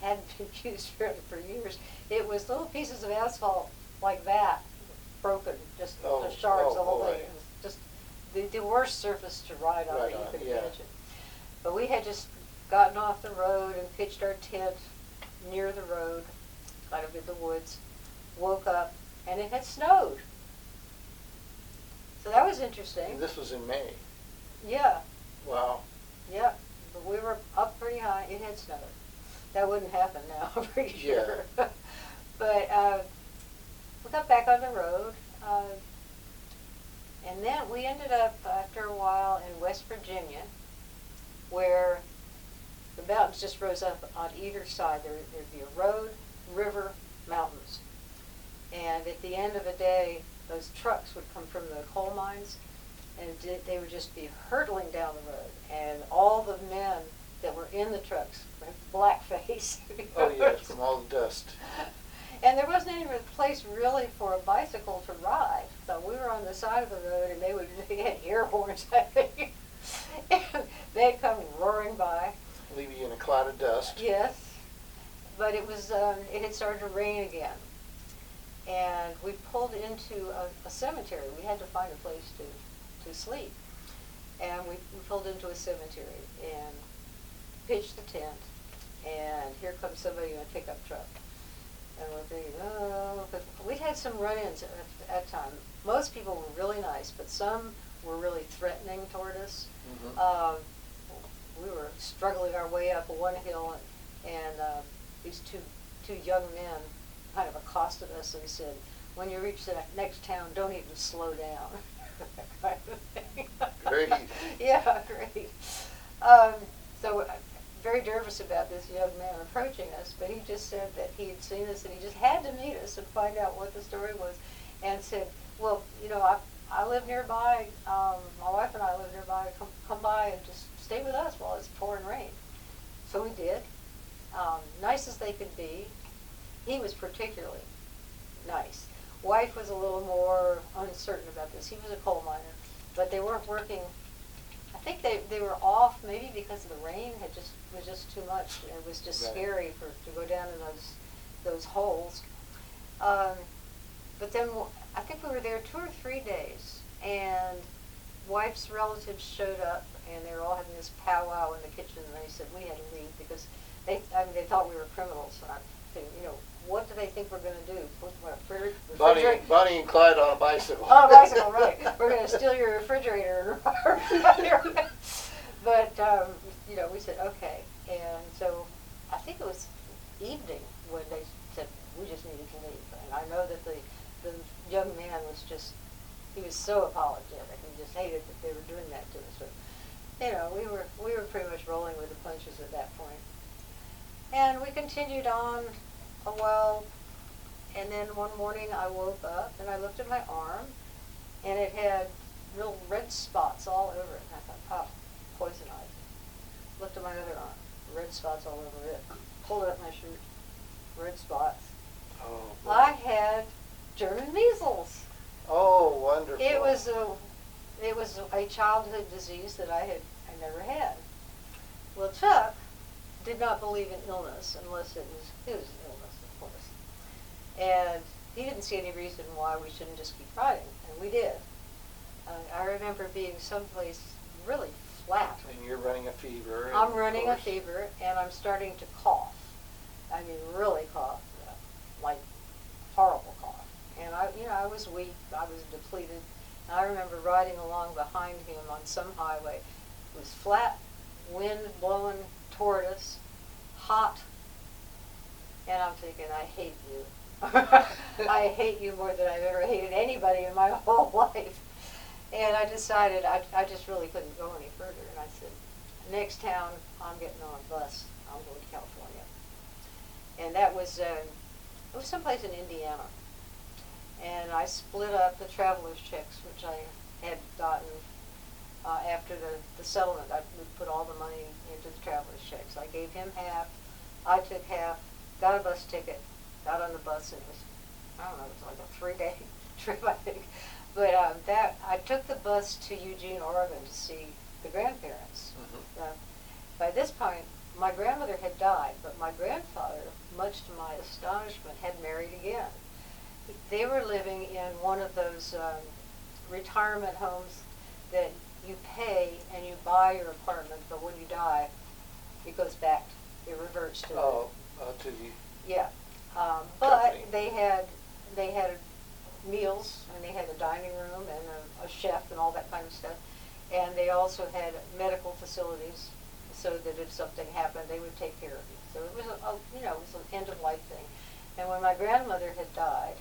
hadn't been used for years. It was little pieces of asphalt like that, broken, just the shards, the whole thing. It was just the worst surface to ride on that you could imagine. But we had just gotten off the road and pitched our tent near the road, kind of in the woods, woke up, and it had snowed. So that was interesting. And this was in May. Yeah. Wow. Yeah, but we were up pretty high. It had snowed. That wouldn't happen now, I'm pretty sure. But we got back on the road, and then we ended up, after a while, in West Virginia, where the mountains just rose up on either side. There'd be a road, river, mountains. And at the end of the day, those trucks would come from the coal mines, and they would just be hurtling down the road. And all the men that were in the trucks had black face. Oh, yes, from all the dust. And there wasn't any place really for a bicycle to ride. So we were on the side of the road, and they had air horns, I think. And they'd come roaring by. Leave you in a cloud of dust. Yes. But it had started to rain again. And we pulled into a cemetery. We had to find a place to sleep. And we pulled into a cemetery and pitched the tent. And here comes somebody in a pickup truck. And we're thinking, oh, but we'd had some run-ins at that time. Most people were really nice, but some were really threatening toward us. Mm-hmm. We were struggling our way up one hill, and these two young men kind of accosted us and said, when you reach the next town, don't even slow down. That kind of thing. Great. Yeah, great. So very nervous about this young man approaching us, but he just said that he had seen us and he just had to meet us and find out what the story was, and said, well, I live nearby, my wife and I live nearby, come by and just stay with us while it's pouring rain. So we did. Nice as they could be. He was particularly nice. Wife was a little more uncertain about this. He was a coal miner, but they weren't working. I think they were off maybe because the rain was just too much. It was just scary to go down in those holes. But then I think we were there 2 or 3 days, and wife's relatives showed up, and they were all having this powwow in the kitchen, and they said we had to leave because they thought we were criminals. And I think, what do they think we're going to do? Put my Bonnie and Clyde on a bicycle. On a bicycle, right. We're going to steal your refrigerator. But, we said, okay. And so I think it was evening when they said we just needed to leave. And I know that the young man he was so apologetic. He just hated that they were doing that to us. But, we were pretty much rolling with the punches at that point. And we continued on a while, and then one morning I woke up and I looked at my arm, and it had real red spots all over it. And I thought, oh, poison ivy. Looked at my other arm, red spots all over it. Pulled up my shirt, red spots. Oh, boy. I had German measles. Oh, wonderful. It was a childhood disease that I never had. Well, Chuck did not believe in illness unless it was illness, of course. And he didn't see any reason why we shouldn't just keep riding, and we did. I remember being someplace really flat. And you're running a fever. I'm running a fever, and I'm starting to cough. I mean, really cough, like horrible cough. And I was weak, I was depleted. And I remember riding along behind him on some highway. It was flat, wind blowing toward us, hot, and I'm thinking, I hate you. I hate you more than I've ever hated anybody in my whole life. And I decided I just really couldn't go any further. And I said, next town, I'm getting on a bus. I'm going to California. And that was, it was someplace in Indiana. And I split up the traveler's checks, which I had gotten after the settlement. I would put all the money into the traveler's checks. I gave him half. I took half, got a bus ticket, got on the bus, and it was, I don't know, it was like a 3-day trip, I think. But I took the bus to Eugene, Oregon to see the grandparents. Mm-hmm. By this point, my grandmother had died, but my grandfather, much to my astonishment, had married again. They were living in one of those retirement homes that you pay and you buy your apartment, but when you die, it goes back, it reverts to to the yeah. But company. they had meals, and they had a dining room and a chef and all that kind of stuff, and they also had medical facilities so that if something happened, they would take care of you. So it was it was an end of life thing. And when my grandmother had died,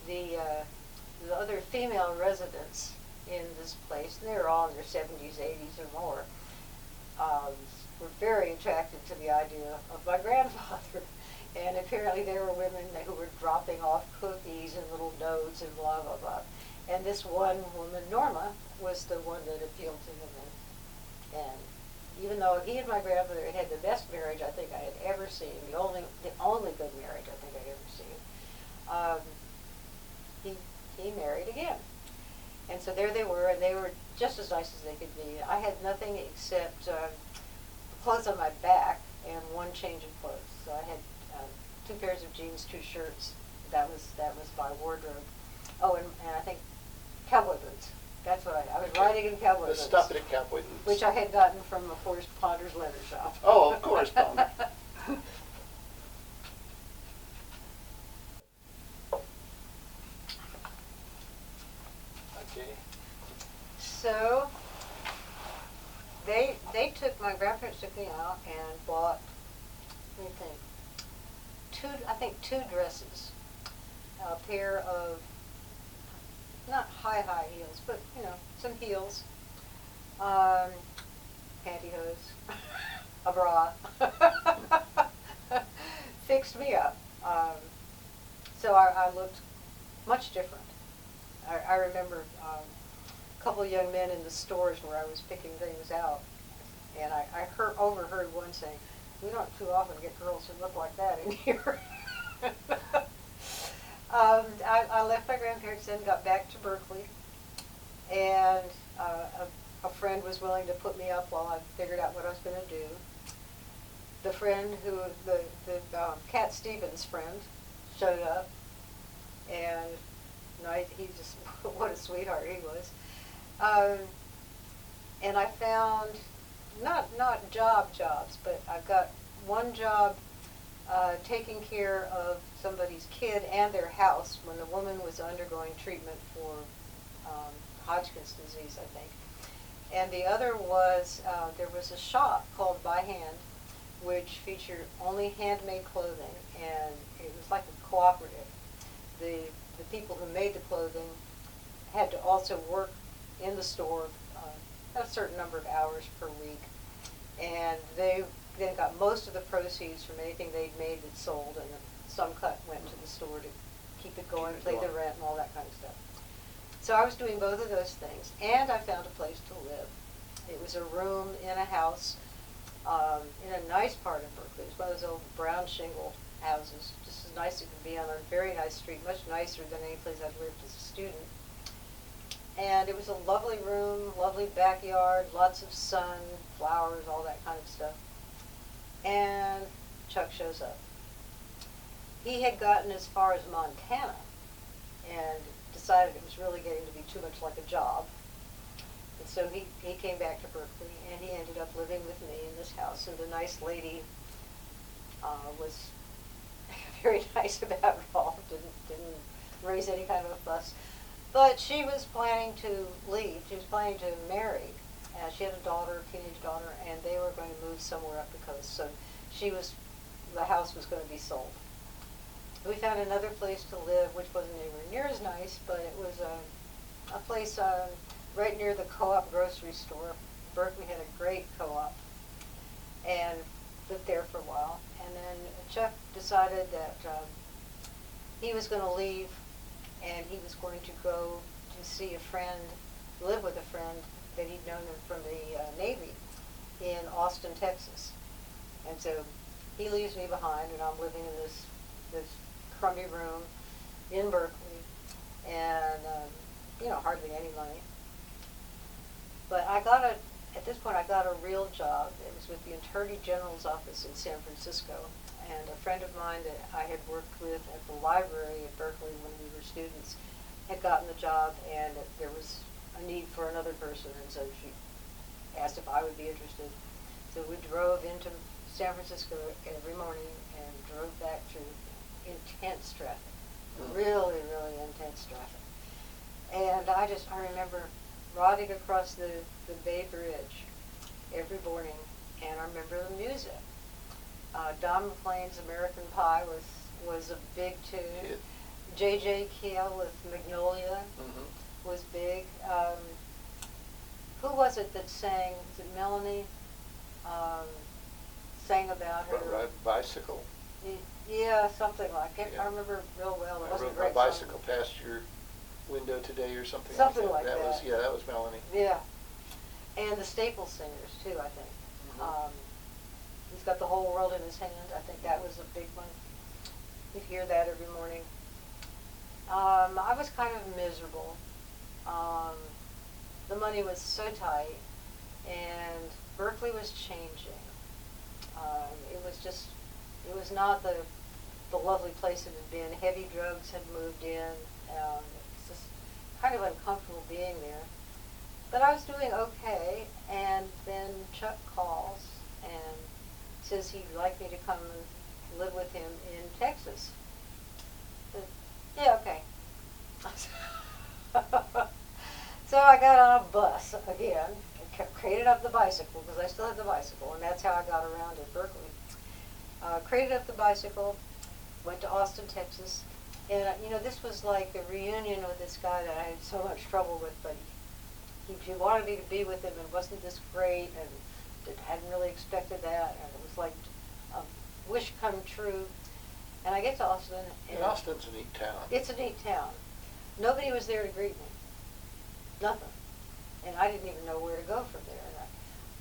the other female residents in this place, and they were all in their 70s, 80s, or more, were very attracted to the idea of my grandfather. And apparently there were women who were dropping off cookies and little notes and blah, blah, blah. And this one woman, Norma, was the one that appealed to him. And even though he and my grandmother had the best marriage I think I had ever seen, the only good marriage I think I'd ever seen, he married again. And so there they were, and they were just as nice as they could be. I had nothing except clothes on my back and one change of clothes. So I had 2 pairs of jeans, 2 shirts. That was my wardrobe. Oh, and I think cowboy boots. That's what I was riding in cowboy boots. The stuffed cowboy boots. Which I had gotten from a Forrest Ponder's leather shop. Oh, of course, Ponder. Okay. So my grandparents took me out and bought, let me think, 2 dresses, a pair of, not high heels, but, some heels, pantyhose, a bra, fixed me up. So I looked much different. I remember a couple of young men in the stores where I was picking things out, and I overheard one saying, "We don't too often get girls who look like that in here." I left my grandparents and got back to Berkeley, and a friend was willing to put me up while I figured out what I was going to do. The friend the Cat Stevens friend showed up, and he just, what a sweetheart he was. And I found, not jobs, but I got one job taking care of somebody's kid and their house when the woman was undergoing treatment for Hodgkin's disease, I think. And the other was, there was a shop called By Hand, which featured only handmade clothing, and it was like a cooperative. The people who made the clothing had to also work in the store a certain number of hours per week, and they then got most of the proceeds from anything they'd made that sold, and some cut went to the store to keep it going, pay the rent and all that kind of stuff. So I was doing both of those things, and I found a place to live. It was a room in a house in a nice part of Berkeley. It was one of those old brown shingle houses, just as nice as it could be, on a very nice street, much nicer than any place I'd lived as a student. And it was a lovely room, lovely backyard, lots of sun, flowers, all that kind of stuff. And Chuck shows up. He had gotten as far as Montana and decided it was really getting to be too much like a job. And so he came back to Berkeley, and he ended up living with me in this house. And the nice lady was very nice about it all, didn't raise any kind of a fuss. But she was planning to leave. She was planning to marry. She had a daughter, a teenage daughter, and they were going to move somewhere up the coast. So the house was going to be sold. We found another place to live, which wasn't anywhere near as nice, but it was a place right near the Co-op grocery store. Berkeley had a great co-op, and lived there for a while. And then Chuck decided that he was going to leave, and he was going to go to see a friend, live with a friend that he'd known him from the Navy in Austin, Texas. And so he leaves me behind, and I'm living in this crummy room in Berkeley, and hardly any money. But at this point I got a real job. It was with the Attorney General's office in San Francisco, and a friend of mine that I had worked with at the library at Berkeley when we were students had gotten the job, and there was a need for another person, and so she asked if I would be interested. So we drove into San Francisco every morning and drove back through intense traffic, really, really intense traffic. And I remember riding across the Bay Bridge every morning, and I remember the music. Don McLean's American Pie was a big tune. Yeah. J.J. Keel with Magnolia was big. Who was it that sang? Was it Melanie? Sang about her. Ride bicycle. Yeah, something like it. Yeah. I remember real well. It wasn't a great my bicycle song. Past your window today or something. Something like that. That was Melanie. Yeah, and the Staples Singers too, I think. He's got the whole world in his hand. I think that was a big one. You'd hear that every morning. I was kind of miserable. The money was so tight, and Berkeley was changing. It was not the lovely place it had been. Heavy drugs had moved in. It's just kind of uncomfortable being there. But I was doing okay, and then Chuck calls and says he'd like me to come and live with him in Texas. Yeah, okay. So I got on a bus again, and crated up the bicycle, because I still had the bicycle, and that's how I got around in Berkeley. Crated up the bicycle, went to Austin, Texas, and this was like a reunion with this guy that I had so much trouble with, but he wanted me to be with him, and wasn't this great, and hadn't really expected that, and it was like a wish come true. And I get to Austin, and Austin's a neat town. it's a neat town. Nobody was there to greet me. Nothing. And I didn't even know where to go from there. And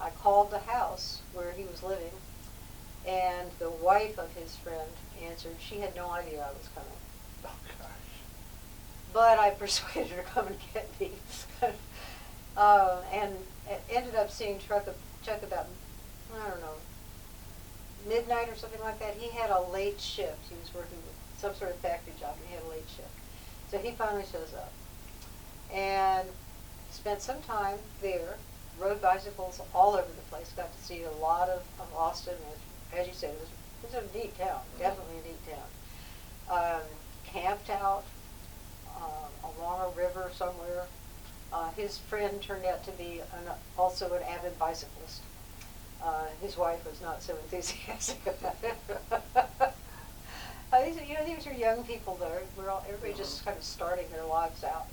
I called the house where he was living, and the wife of his friend answered. She had no idea I was coming. Oh, gosh. But I persuaded her to come and get me. And ended up seeing Chuck about, I don't know, midnight or something like that. He had a late shift. He was working with some sort of factory job, and he had a late shift. So he finally shows up. And spent some time there, rode bicycles all over the place, got to see a lot of Austin. As you said, it was a neat town, definitely a neat town. Camped out along a river somewhere. His friend turned out to be also an avid bicyclist. His wife was not so enthusiastic about it. These are young people, though. Everybody just kind of starting their lives out.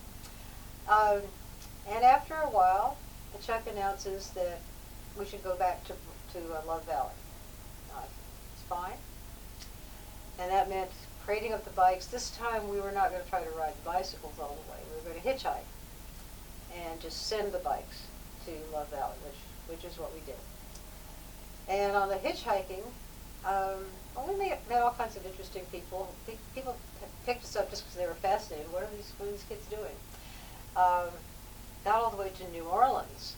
And after a while, Chuck announces that we should go back to Love Valley. It's fine. And that meant crating up the bikes. This time we were not going to try to ride the bicycles all the way. We were going to hitchhike and just send the bikes to Love Valley, which is what we did. And on the hitchhiking, we met all kinds of interesting people. People picked us up just because they were fascinated. What are these kids doing? Got all the way to New Orleans.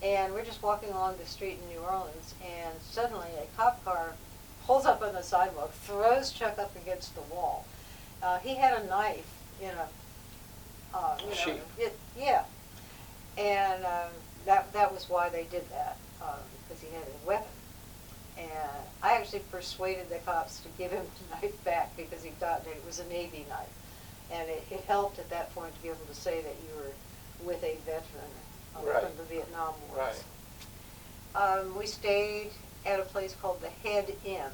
And we're just walking along the street in New Orleans, and suddenly a cop car pulls up on the sidewalk, throws Chuck up against the wall. He had a knife in a sheath. Yeah. And that was why they did that, because he had a weapon. And I actually persuaded the cops to give him the knife back because he thought that it was a Navy knife. And it helped at that point to be able to say that you were with a veteran Right. from the Vietnam War. Right. We stayed at a place called the Head Inn.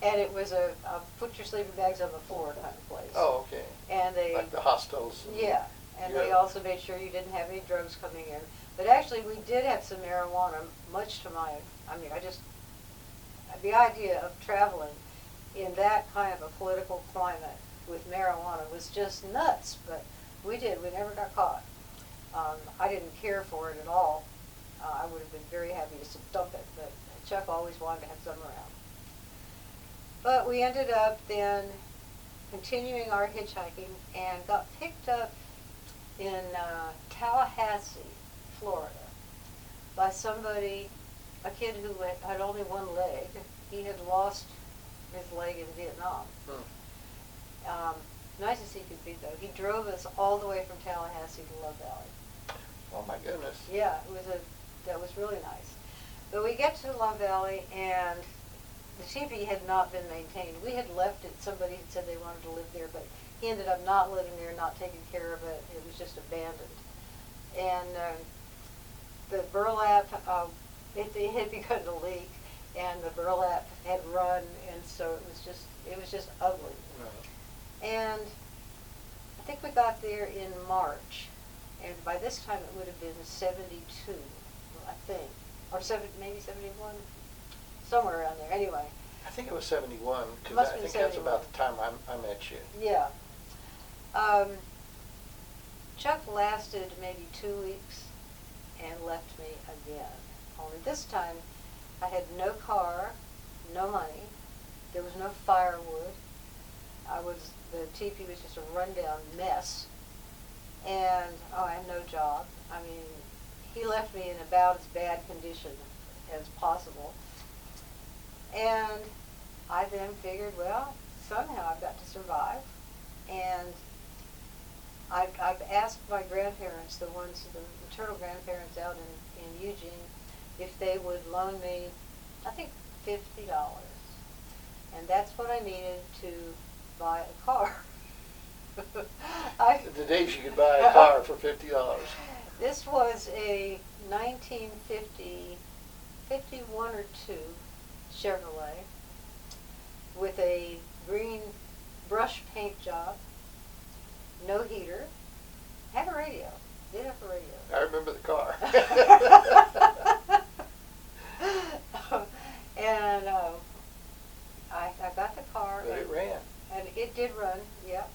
And it was a put your sleeping bags on the floor kind of place. Oh, okay. And they, like the hostels. yeah, and they also made sure you didn't have any drugs coming in. But actually, we did have some marijuana, much to the idea of traveling in that kind of a political climate with marijuana was just nuts, but we never got caught. I didn't care for it at all. I would have been very happy to dump it, but Chuck always wanted to have some around. But we ended up then continuing our hitchhiking and got picked up in Tallahassee, Florida, by somebody, a kid who had only one leg. He had lost his leg in Vietnam. Nice as he could be, though. He drove us all the way from Tallahassee to Love Valley. Oh, my goodness. Yeah, that was really nice. But we get to Love Valley, and the teepee had not been maintained. We had left it. Somebody had said they wanted to live there, but he ended up not living there, not taking care of it. It was just abandoned. And the burlap, it had begun to leak, and the burlap had run, and so it was just ugly. Right. And I think we got there in March, and by this time it would have been 72, I think, or maybe 71, somewhere around there. Anyway. I think it was 71, because Must I have been think that's 71. about the time I met you. Yeah. Chuck lasted maybe 2 weeks and left me again. Only this time I had no car, no money, there was no firewood. The teepee was just a rundown mess, and I had no job. I mean, he left me in about as bad condition as possible. And I then figured, well, somehow I've got to survive. And I've asked my grandparents, the maternal grandparents out in Eugene, if they would loan me, I think, $50. And that's what I needed to buy a car. The days you could buy a car for $50. This was a 1950, 51 or 2 Chevrolet with a green brush paint job, no heater, had a radio. Did have a radio. I remember the car. And I got the car. But it ran. And it did run, yeah.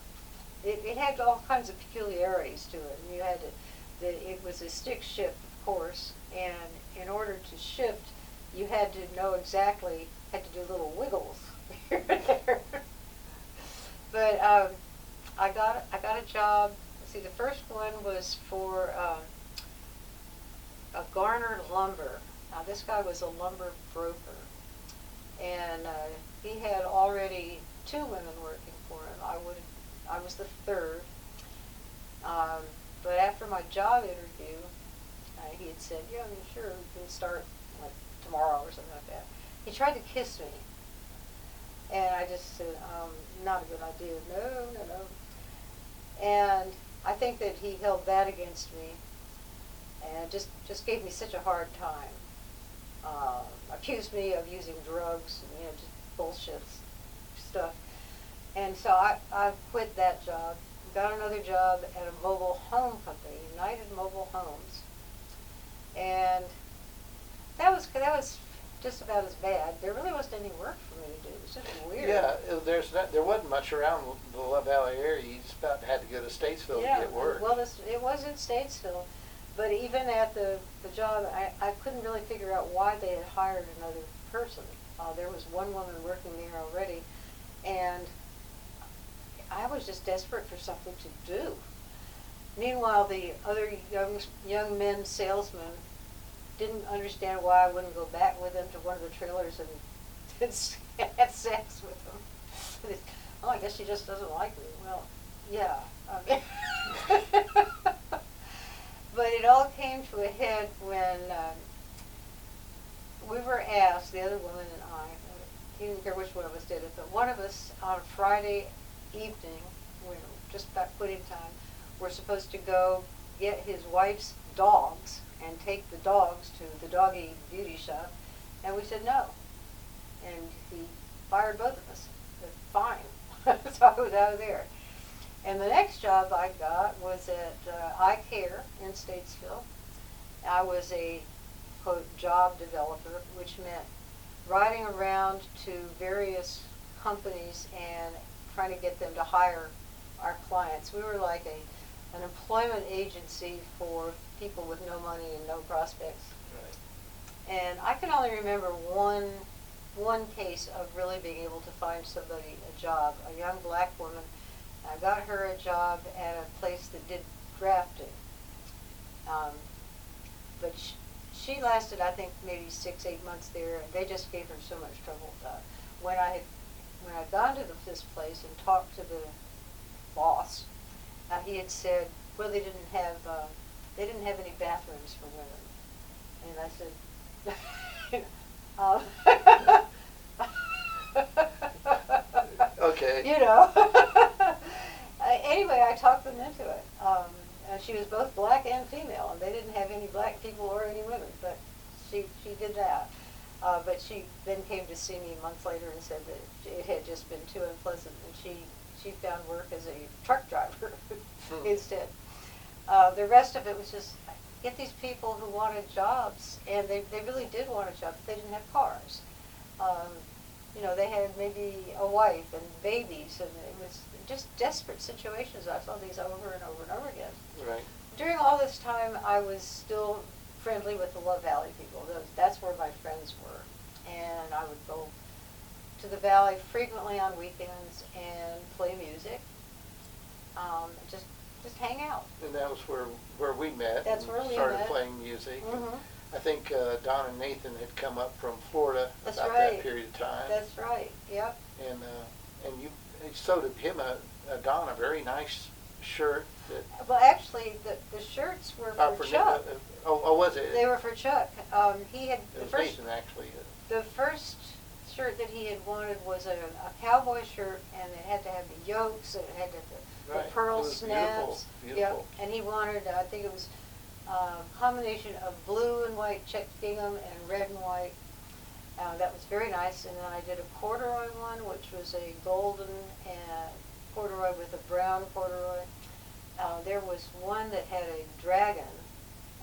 It had all kinds of peculiarities to it. And you had to, it was a stick shift, of course, and in order to shift, you had to know exactly, had to do little wiggles here and there. But I got a job. Let's see, the first one was for a Garner Lumber. Now this guy was a lumber broker, and he had already 2 women working for him. I was the third. But after my job interview, he had said, "Yeah, sure, we can start like tomorrow or something like that." He tried to kiss me, and I just said, "Not a good idea. No, no, no." And I think that he held that against me, and just gave me such a hard time. Accused me of using drugs, and, just bullshit stuff. And so I quit that job, got another job at a mobile home company, United Mobile Homes, and that was just about as bad. There really wasn't any work for me to do. It was just weird. Yeah, there wasn't much around the Love Valley area. You just about had to go to Statesville to get work. Well, it was in Statesville, but even at the job, I couldn't really figure out why they had hired another person. There was one woman working there already, and I was just desperate for something to do. Meanwhile, the other young men salesmen didn't understand why I wouldn't go back with them to one of the trailers and have sex with them. Oh, I guess she just doesn't like me. Well, yeah. But it all came to a head when we were asked, the other woman and I, he didn't care which one of us did it, but one of us on Friday evening, when just about quitting time, we're supposed to go get his wife's dogs and take the dogs to the doggy beauty shop, and we said no. And he fired both of us. Said, fine. So I was out of there. And the next job I got was at I Care in Statesville. I was a, quote, job developer, which meant riding around to various companies and trying to get them to hire our clients. We were like an employment agency for people with no money and no prospects. Right. And I can only remember one case of really being able to find somebody a job, a young black woman. I got her a job at a place that did drafting. But she lasted, I think, maybe 6-8 months there, and they just gave her so much trouble. When I'd gone to this place and talked to the boss, he had said, well, they didn't have any bathrooms for women. And I said, okay. Anyway, I talked them into it. And she was both black and female, and they didn't have any black people or any women, but she did that. But she then came to see me months later and said that it had just been too unpleasant, and she found work as a truck driver instead. The rest of it was just get these people who wanted jobs, and they really did want a job, but they didn't have cars. They had maybe a wife and babies, and it was just desperate situations. I saw these over and over and over again. Right. During all this time, I was still friendly with the Love Valley people. That's where my friends were. And I would go to the Valley frequently on weekends and play music. Just hang out. And that was where we met. That's where we started met. Playing music. Mm-hmm. I think Don and Nathan had come up from Florida That's about right. that period of time. That's right. Yep. And you sewed him Don a very nice shirt. Well, actually, the shirts were for Chuck. Was it? They were for Chuck. He had It was Nathan, actually. The first shirt that he had wanted was a cowboy shirt, and it had to have the yokes, and it had to have the pearl snaps. Beautiful. Yep. And he wanted, I think it was a combination of blue and white checked gingham and red and white. That was very nice. And then I did a corduroy one, which was a golden corduroy with a brown corduroy. there was one that had a dragon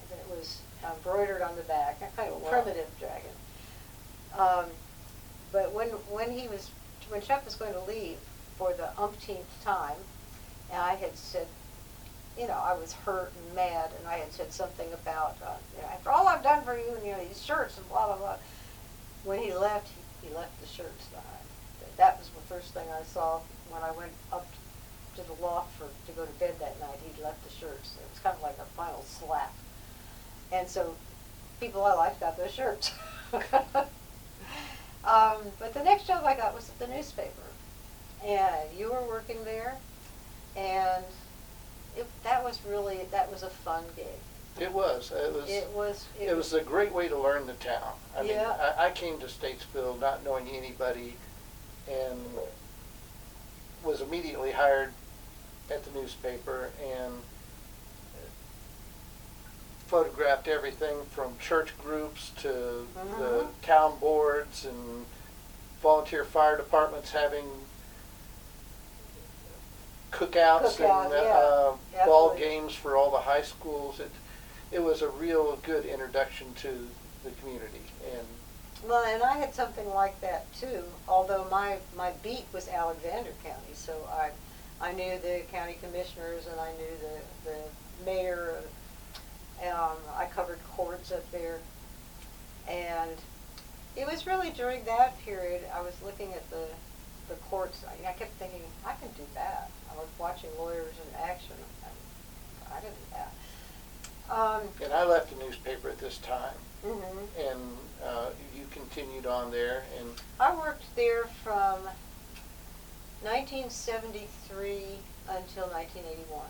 that was embroidered on the back, a kind of primitive dragon. But when Chuck was going to leave for the umpteenth time, and I had said, I was hurt and mad, and I had said something about, after all I've done for you, and these shirts and blah, blah, blah. When he left, he left the shirts behind. That was the first thing I saw when I went up to the loft to go to bed that night. He'd left the shirts. It was kind of like a final slap. And so people I liked got those shirts. But the next job I got was at the newspaper. And you were working there, and that was a fun gig. It was. It was a great way to learn the town. I mean, I came to Statesville not knowing anybody, and was immediately hired at the newspaper and photographed everything from church groups to the town boards and volunteer fire departments having cookouts and ball games for all the high schools. It was a real good introduction to the community. And I had something like that too, although my beat was Alexander County, so I knew the county commissioners and I knew the mayor. I covered courts up there, and it was really during that period I was looking at the courts. I kept thinking, I can do that. I was watching lawyers in action. I can do that. And I left the newspaper at this time, and you continued on there. And I worked there from 1973 until 1981.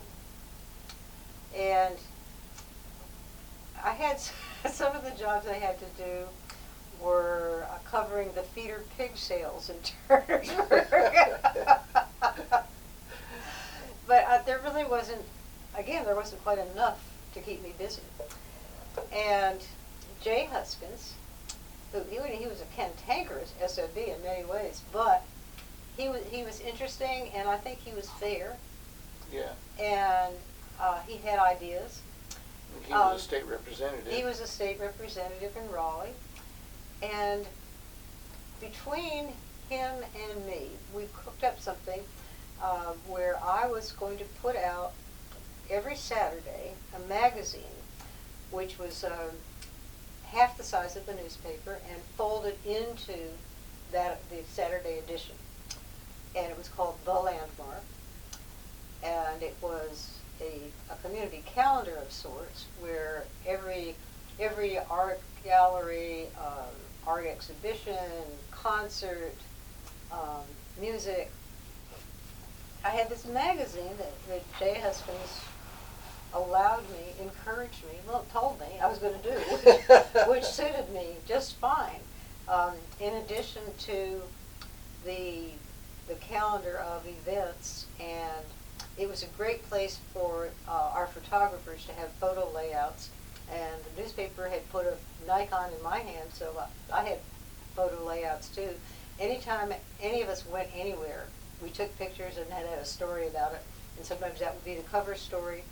And I had some of the jobs I had to do were covering the feeder pig sales in Turnersburg. But there really wasn't quite enough to keep me busy. And Jay Huskins, he was a cantankerous SOB in many ways, but he was interesting, and I think he was fair. Yeah. And he had ideas. He was a state representative. He was a state representative in Raleigh. And between him and me, we cooked up something where I was going to put out every Saturday a magazine, which was half the size of the newspaper and folded into the Saturday edition. And it was called The Landmark. And it was a community calendar of sorts where every art gallery, art exhibition, concert, music. I had this magazine that Jay Huskins encouraged me, told me I was going to do, which suited me just fine. In addition to the calendar of events, and it was a great place for our photographers to have photo layouts. And the newspaper had put a Nikon in my hand, so I had photo layouts too. Anytime any of us went anywhere, we took pictures and had a story about it, and sometimes that would be the cover story.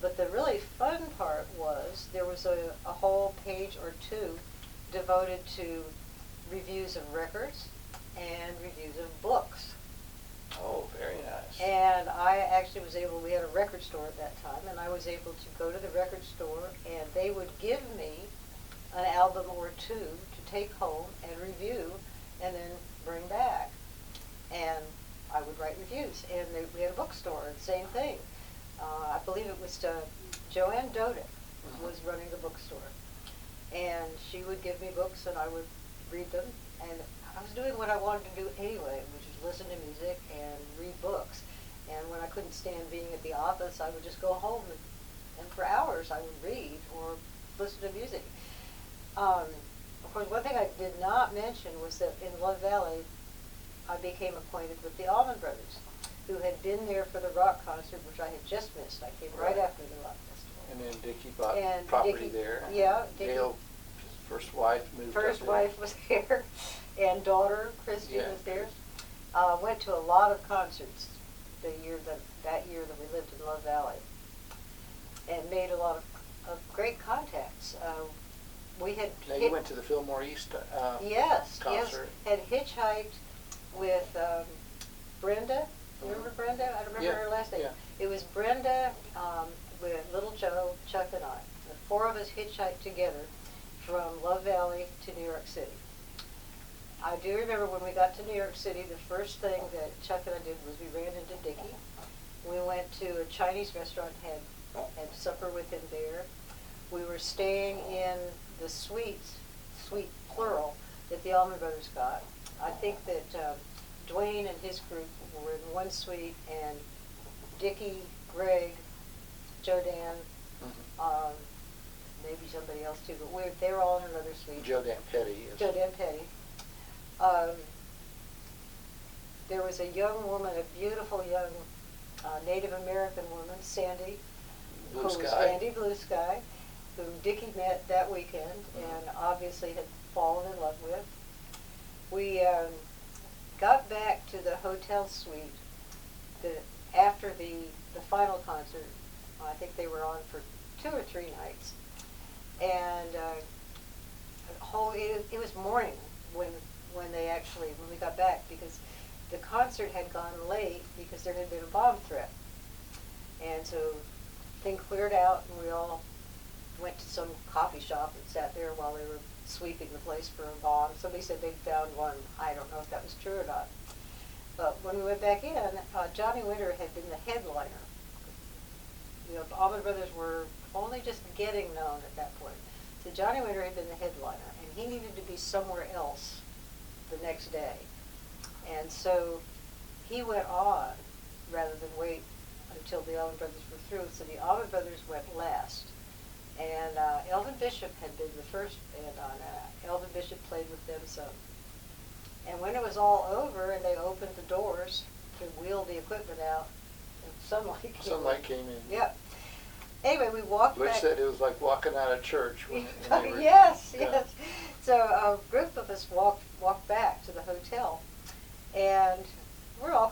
But the really fun part was there was a whole page or two devoted to reviews of records and reviews of books. Oh, very nice. And I actually we had a record store at that time, and I was able to go to the record store, and they would give me an album or two to take home and review and then bring back. And I would write reviews. And we had a bookstore, same thing. I believe it was Joanne Dodick was running the bookstore. And she would give me books, and I would read them. And I was doing what I wanted to do anyway, which is listen to music and read books. And when I couldn't stand being at the office, I would just go home and for hours I would read or listen to music. Of course, one thing I did not mention was that in Love Valley, I became acquainted with the Allman Brothers, who had been there for the rock concert, which I had just missed. I came right after the rock festival. And then Dickie bought property there. Yeah, Dickie. Gail, his first wife, moved First up there. wife was there, and daughter, Christy, was there. Went to a lot of concerts that year that we lived in Love Love Valley and made a lot of great contacts. We had Now you went to the Fillmore East yes, concert. yes, had hitchhiked with Brenda. You remember Brenda? I don't remember her last name. Yeah. It was Brenda with Little Joe, Chuck, and I. The four of us hitchhiked together from Love Valley to New York City. I do remember when we got to New York City, the first thing that Chuck and I did was we ran into Dickie. We went to a Chinese restaurant, had supper with him there. We were staying in the suite plural, that the Allman Brothers got. I think that Dwayne and his group were in one suite, and Dickie, Greg, Joe Dan, maybe somebody else too, but they were all in another suite. Joe Dan Petty. Yes. Joe Dan Petty. There was a young woman, a beautiful young Native American woman, Sandy, Blue Sky. Sandy Blue Sky, whom Dickie met that weekend and obviously had fallen in love with. We got back to the hotel suite after the final concert. I think they were on for 2 or 3 nights, and it was morning when we got back, because the concert had gone late because there had been a bomb threat. And so thing cleared out, and we all went to some coffee shop and sat there while they were sweeping the place for a bomb. Somebody said they'd found one. I don't know if that was true or not. But when we went back in, Johnny Winter had been the headliner. You know, the Allman Brothers were only just getting known at that point. So Johnny Winter had been the headliner, and he needed to be somewhere else the next day. And so he went on rather than wait until the Allman Brothers were through. So the Allman Brothers went last. And Elvin Bishop had been the first band on. Elvin Bishop played with them some. And when it was all over and they opened the doors to wheel the equipment out, sunlight came in. Yep. Anyway, we walked Which back. said it was like walking out of church. When they were, Yes, yeah. yes. So a group of us walked back to the hotel, and we're all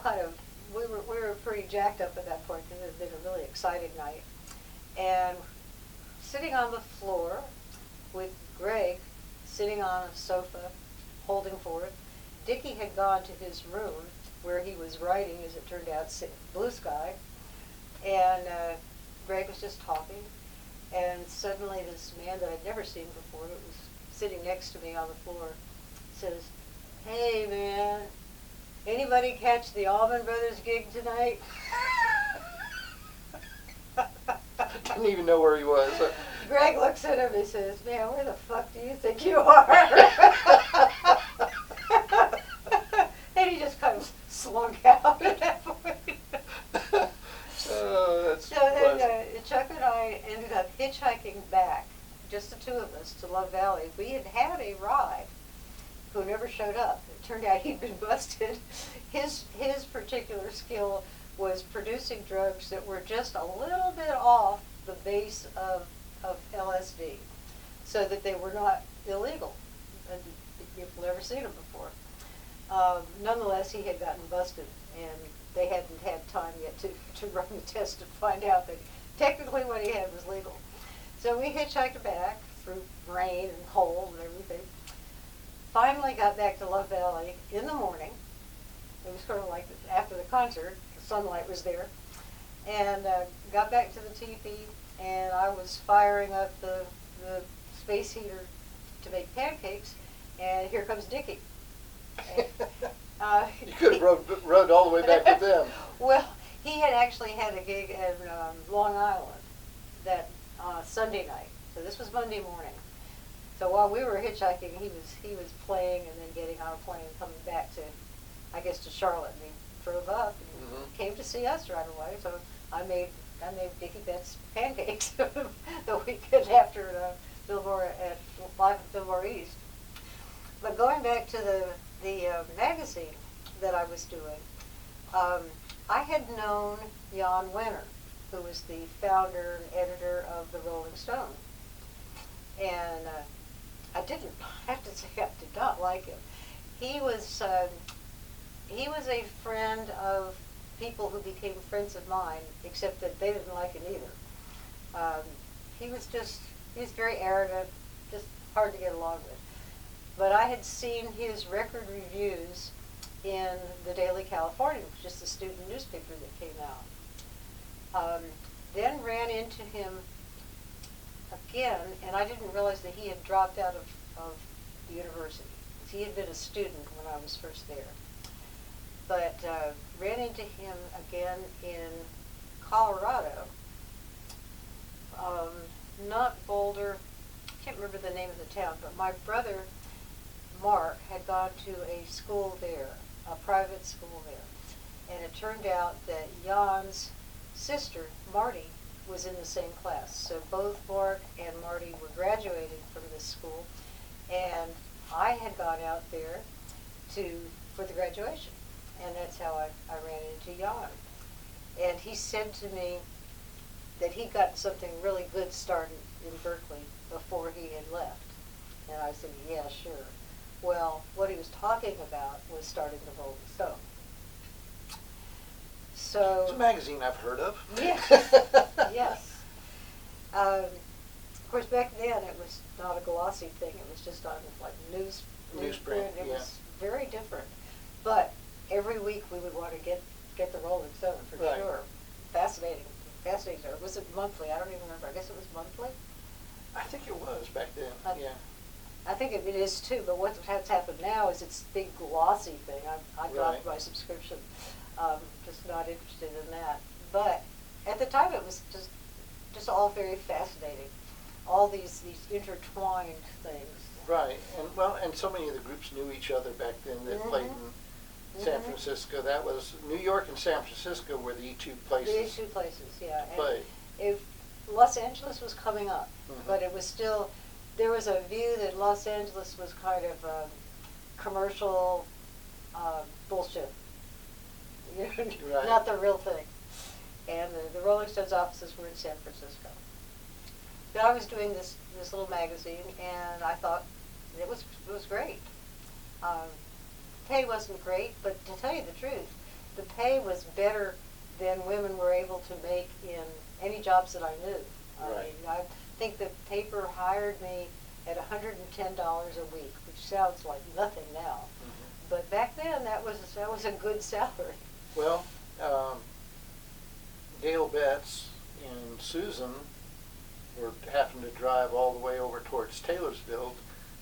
we were pretty jacked up at that point, because it had been a really exciting night. And sitting on the floor with Greg sitting on a sofa holding forth, Dickie had gone to his room where he was writing, as it turned out, Blue Sky, and Greg was just talking, and suddenly this man that I'd never seen before, that was sitting next to me on the floor, says, "Hey man, anybody catch the Allman Brothers gig tonight?" Didn't even know where he was. Greg looks at him and says, "Man, where the fuck do you think you are?" And he just kind of slunk out at that point. Oh, that's So then Chuck and I ended up hitchhiking back, just the two of us, to Love Valley. We had had a ride who never showed up. It turned out he'd been busted. His particular skill was producing drugs that were just a little bit off the base of LSD, so that they were not illegal. And you've never seen them before. Nonetheless, he had gotten busted, and they hadn't had time yet to run the test to find out that technically what he had was legal. So we hitchhiked back through rain and cold and everything. Finally got back to Love Valley in the morning. It was sort of like after the concert, the sunlight was there. And got back to the teepee, and I was firing up the space heater to make pancakes, and here comes Dickie. And, you could have rode all the way back with them. Well, he had actually had a gig in Long Island that Sunday night. So this was Monday morning. So while we were hitchhiking, he was playing and then getting on a plane and coming back to, I guess, to Charlotte. And he drove up and came to see us right away. So I made Dickie Betts pancakes the weekend after Fillmore at live at Fillmore East. But going back to the magazine that I was doing, I had known Jan Wenner, who was the founder and editor of the Rolling Stone, and I have to say I did not like him. He was a friend of people who became friends of mine, except that they didn't like him either. He was very arrogant, just hard to get along with. But I had seen his record reviews in the Daily Californian, which is the student newspaper that came out. Then ran into him again, and I didn't realize that he had dropped out of the university. He had been a student when I was first there. But ran into him again in Colorado, not Boulder, I can't remember the name of the town, but my brother, Mark, had gone to a school there, a private school there. And it turned out that Jan's sister, Marty, was in the same class. So both Mark and Marty were graduating from this school, and I had gone out there for the graduation. And that's how I ran into Jan. And he said to me that he got something really good started in Berkeley before he had left. And I said, yeah, sure. Well, what he was talking about was starting the Rolling Stone. So, it's a magazine I've heard of. Yes, yes. Of course, back then it was not a glossy thing. It was just on like newsprint. It was very different. But every week we would want to get the Rolling Stone for sure. Fascinating. Or was it monthly? I don't even remember. I guess it was monthly. I think it was back then. Yeah. I think it is too. But what's happened now is it's a big glossy thing. I dropped my subscription. Just not interested in that. But at the time it was just all very fascinating. All these intertwined things. Right, and so many of the groups knew each other back then that played in San Francisco. That was New York and San Francisco were the two places. The two places, yeah. Played. Los Angeles was coming up, but it was still, there was a view that Los Angeles was kind of commercial bullshit. Not the real thing. And the Rolling Stones offices were in San Francisco. But I was doing this little magazine, and I thought it was great. Pay wasn't great, but to tell you the truth, the pay was better than women were able to make in any jobs that I knew. Right. I think the paper hired me at $110 a week, which sounds like nothing now. But back then, that was a good salary. Well, Gail Betts and Susan were having to drive all the way over towards Taylorsville.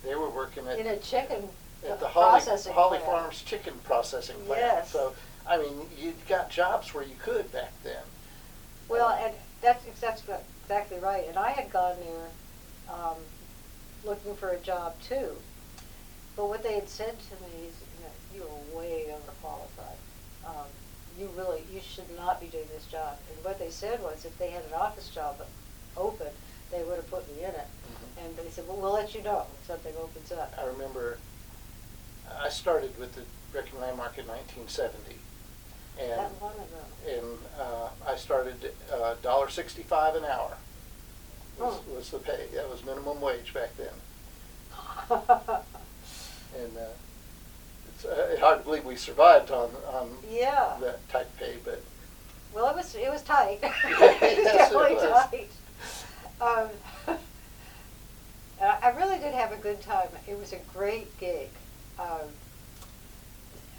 They were working at a chicken at the processing Holly plant. Farms chicken processing plant. Yes. So, I mean, you got jobs where you could back then. Well, and that's exactly right. And I had gone there looking for a job too. But what they had said to me is, you are way overqualified. You should not be doing this job. And what they said was, if they had an office job open, they would have put me in it. And they said, well, we'll let you know if something opens up. I remember I started with the Brecken Landmark in 1970. And, That long ago. And I started $1.65 an hour was the pay. That was minimum wage back then. And it's hard to believe we survived on that type of pay, but well, it was tight. Yes, It was definitely it was. tight. I really did have a good time. It was a great gig.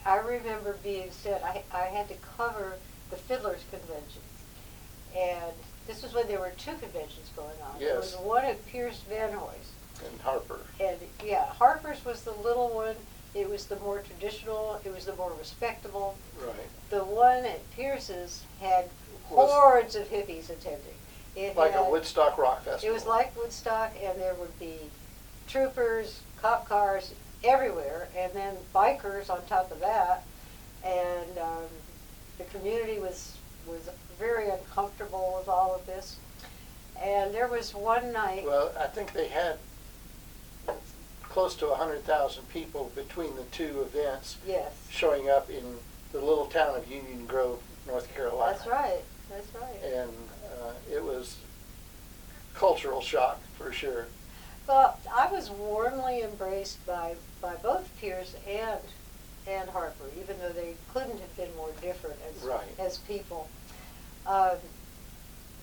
I remember being said I had to cover the Fiddlers Convention, and this was when there were two conventions going on. Yes. There was one at Pierce Van Hoy's. and Harper. And yeah, Harper's was the little one. It was the more traditional. It was the more respectable. Right. The one at Pierce's had hordes of hippies attending. It Like had, a Woodstock Rock Festival. It was like Woodstock, and there would be troopers, cop cars everywhere, and then bikers on top of that. And the community was very uncomfortable with all of this. And there was one night. Well, I think they had close to 100,000 people between the two events. Yes. Showing up in the little town of Union Grove, North Carolina. That's right. That's right. And it was cultural shock for sure. Well, I was warmly embraced by both Pierce and and Harper, even though they couldn't have been more different Right. as people. Um,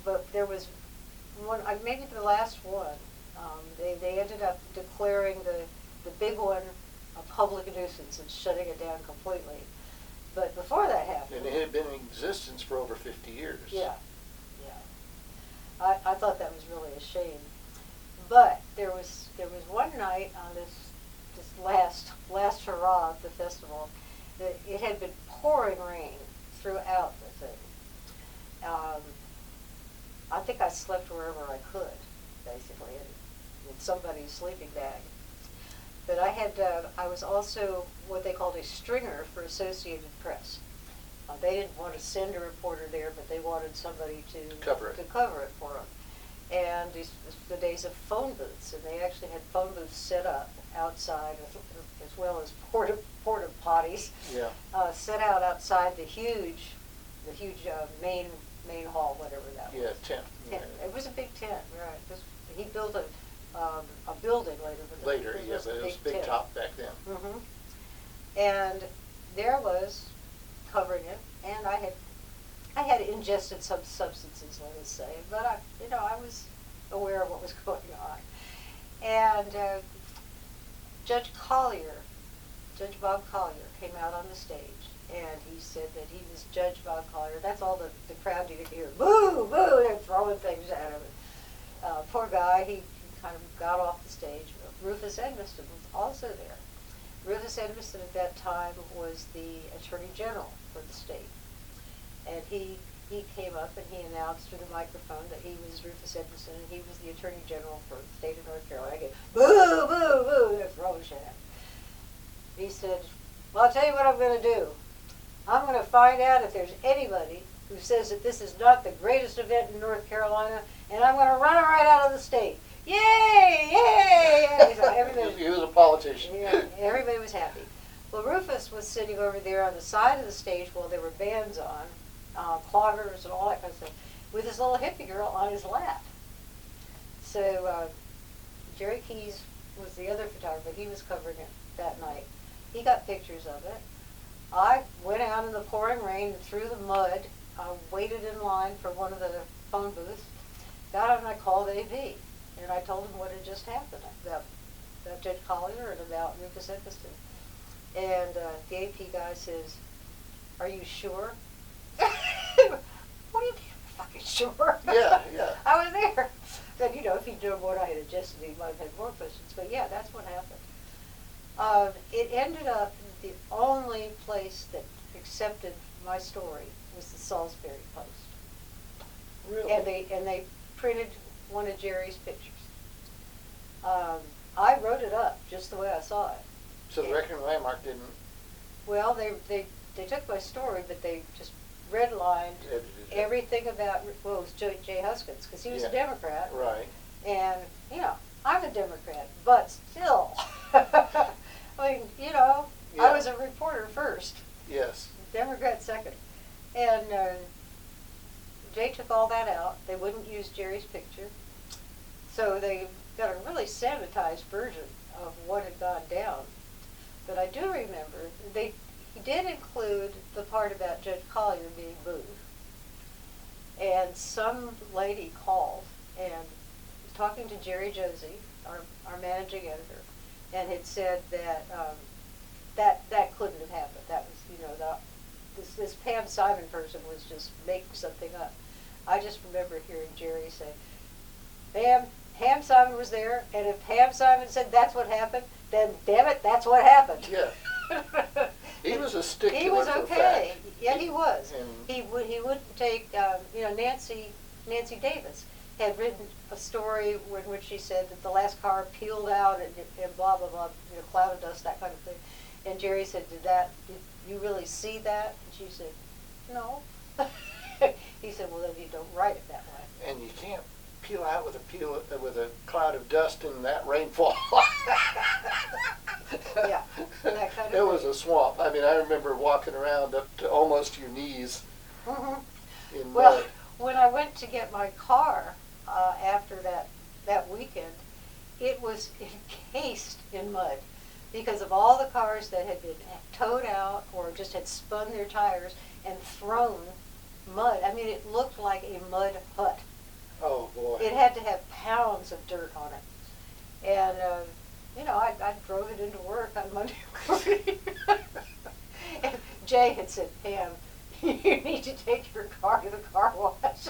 but there was one, maybe the last one. They ended up declaring the big one a public nuisance and shutting it down completely. But before that happened, And it had been in existence for over 50 years. yeah, yeah. I thought that was really a shame. But there was one night on this last hurrah of the festival that it had been pouring rain throughout the thing. I think I slept wherever I could, basically, in somebody's sleeping bag. But I was also what they called a stringer for Associated Press. They didn't want to send a reporter there, but they wanted somebody to cover it for them. And the days of phone booths, and they actually had phone booths set up outside, as well as porta potties, set out outside the huge main hall, whatever that was. Yeah, tent. It was a big tent, right? He built a building later. But it was a big top back then. Mm-hmm. And there was covering it, and I had ingested some substances, let us say, but I was aware of what was going on. And Judge Bob Collier, came out on the stage, and he said that he was Judge Bob Collier. That's all the crowd needed to hear. Boo, boo! They're throwing things at him. Poor guy, he kind of got off the stage. Rufus Edmiston was also there. Rufus Edmiston at that time was the Attorney General for the state. And he came up and he announced through the microphone that he was Rufus Edmiston and he was the Attorney General for the state of North Carolina. I go, boo, boo, boo, they're throwing shit at him. He said, well, I'll tell you what I'm going to do. I'm going to find out if there's anybody who says that this is not the greatest event in North Carolina, and I'm going to run it right out of the state. Yay! Yay! So he was a politician. Yeah, everybody was happy. Well, Rufus was sitting over there on the side of the stage while there were bands on, cloggers and all that kind of stuff, with this little hippie girl on his lap. So Jerry Keyes was the other photographer. He was covering it that night. He got pictures of it. I went out in the pouring rain through the mud, waited in line for one of the phone booths, got out and I called AV. And I told him what had just happened about Judge Collier and about Rufus Edmiston. And the AP guy says, are you sure? What do you mean, fucking sure? Yeah, yeah. I was there. Then, if he'd known what I had ingested, he might have had more questions. But yeah, that's what happened. It ended up the only place that accepted my story was the Salisbury Post. Really? And they printed one of Jerry's pictures. I wrote it up just the way I saw it. So the Record and Landmark didn't... Well, they took my story, but they just redlined everything about, it was Jay Huskins, because he was a Democrat. Right. And, I'm a Democrat, but still. I mean, I was a reporter first. Yes. Democrat second. And Jay took all that out. They wouldn't use Jerry's picture. So they got a really sanitized version of what had gone down. But I do remember, he did include the part about Judge Collier being booed. And some lady called and was talking to Jerry Josie, our managing editor, and had said that that couldn't have happened. That was, this Pam Simon person was just making something up. I just remember hearing Jerry say, Pam Simon was there, and if Pam Simon said that's what happened, then damn it, that's what happened. Yeah. He was a stickler. He was okay. For fact. Yeah, he was. And He wouldn't take. Nancy Davis had written a story in which she said that the last car peeled out and blah blah blah, cloud of dust, that kind of thing. And Jerry said, "Did you really see that?" And she said, "No." He said, "Well, then you don't write it that way." And you can't peel out with a cloud of dust in that rainfall. Yeah, that kind of It was thing. a swamp. I mean, I remember walking around up to almost your knees in Well, mud. when I went to get my car after that weekend, it was encased in mud. because of all the cars that had been towed out or just had spun their tires and thrown mud. I mean, it looked like a mud hut. Oh, boy. It had to have pounds of dirt on it. And, I drove it into work on Monday morning. And Jay had said, Pam, you need to take your car to the car wash.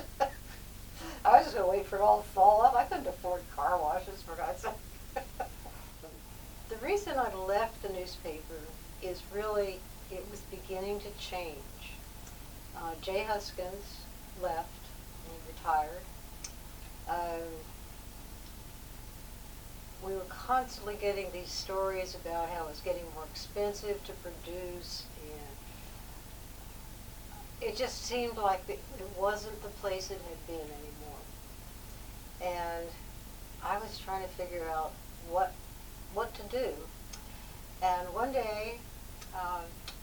I was just going to wait for it all to fall off. I couldn't afford car washes, for God's sake. The reason I left the newspaper is really, it was beginning to change. Jay Huskins left, and he retired. We were constantly getting these stories about how it was getting more expensive to produce, and it just seemed like it wasn't the place it had been anymore. And I was trying to figure out what to do. And one day,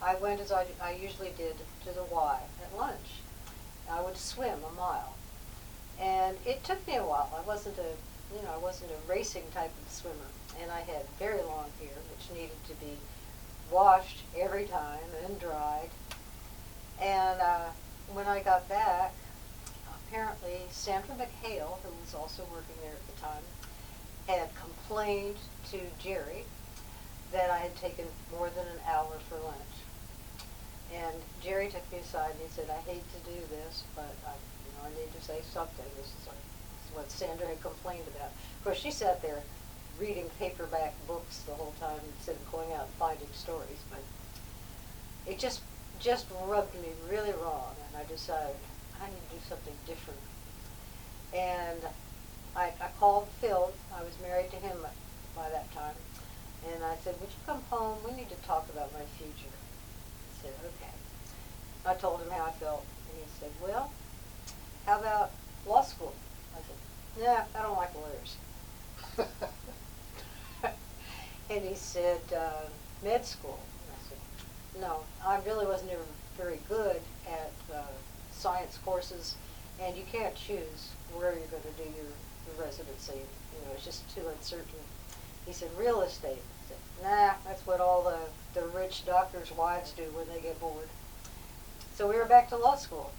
I went, as I usually did, to the Y at lunch. I would swim a mile. And it took me a while. I wasn't a racing type of swimmer. And I had very long hair, which needed to be washed every time and dried. And when I got back, apparently Sandra McHale, who was also working there at the time, had complained to Jerry that I had taken more than an hour for lunch. And Jerry took me aside and he said, I hate to do this, but I need to say something. This is what Sandra had complained about. Of course, she sat there reading paperback books the whole time instead of going out and finding stories. But it just rubbed me really wrong, and I decided I need to do something different. And I called Phil. I was married to him by that time. And I said, would you come home? We need to talk about my future. He said, okay. I told him how I felt. And he said, well, how about law school? I said, nah, I don't like lawyers. And he said, med school. And I said, no, I really wasn't ever very good at science courses, and you can't choose where you're going to do your residency. It's just too uncertain. He said, real estate. I said, nah, that's what all the rich doctors' wives do when they get bored. So we were back to law school.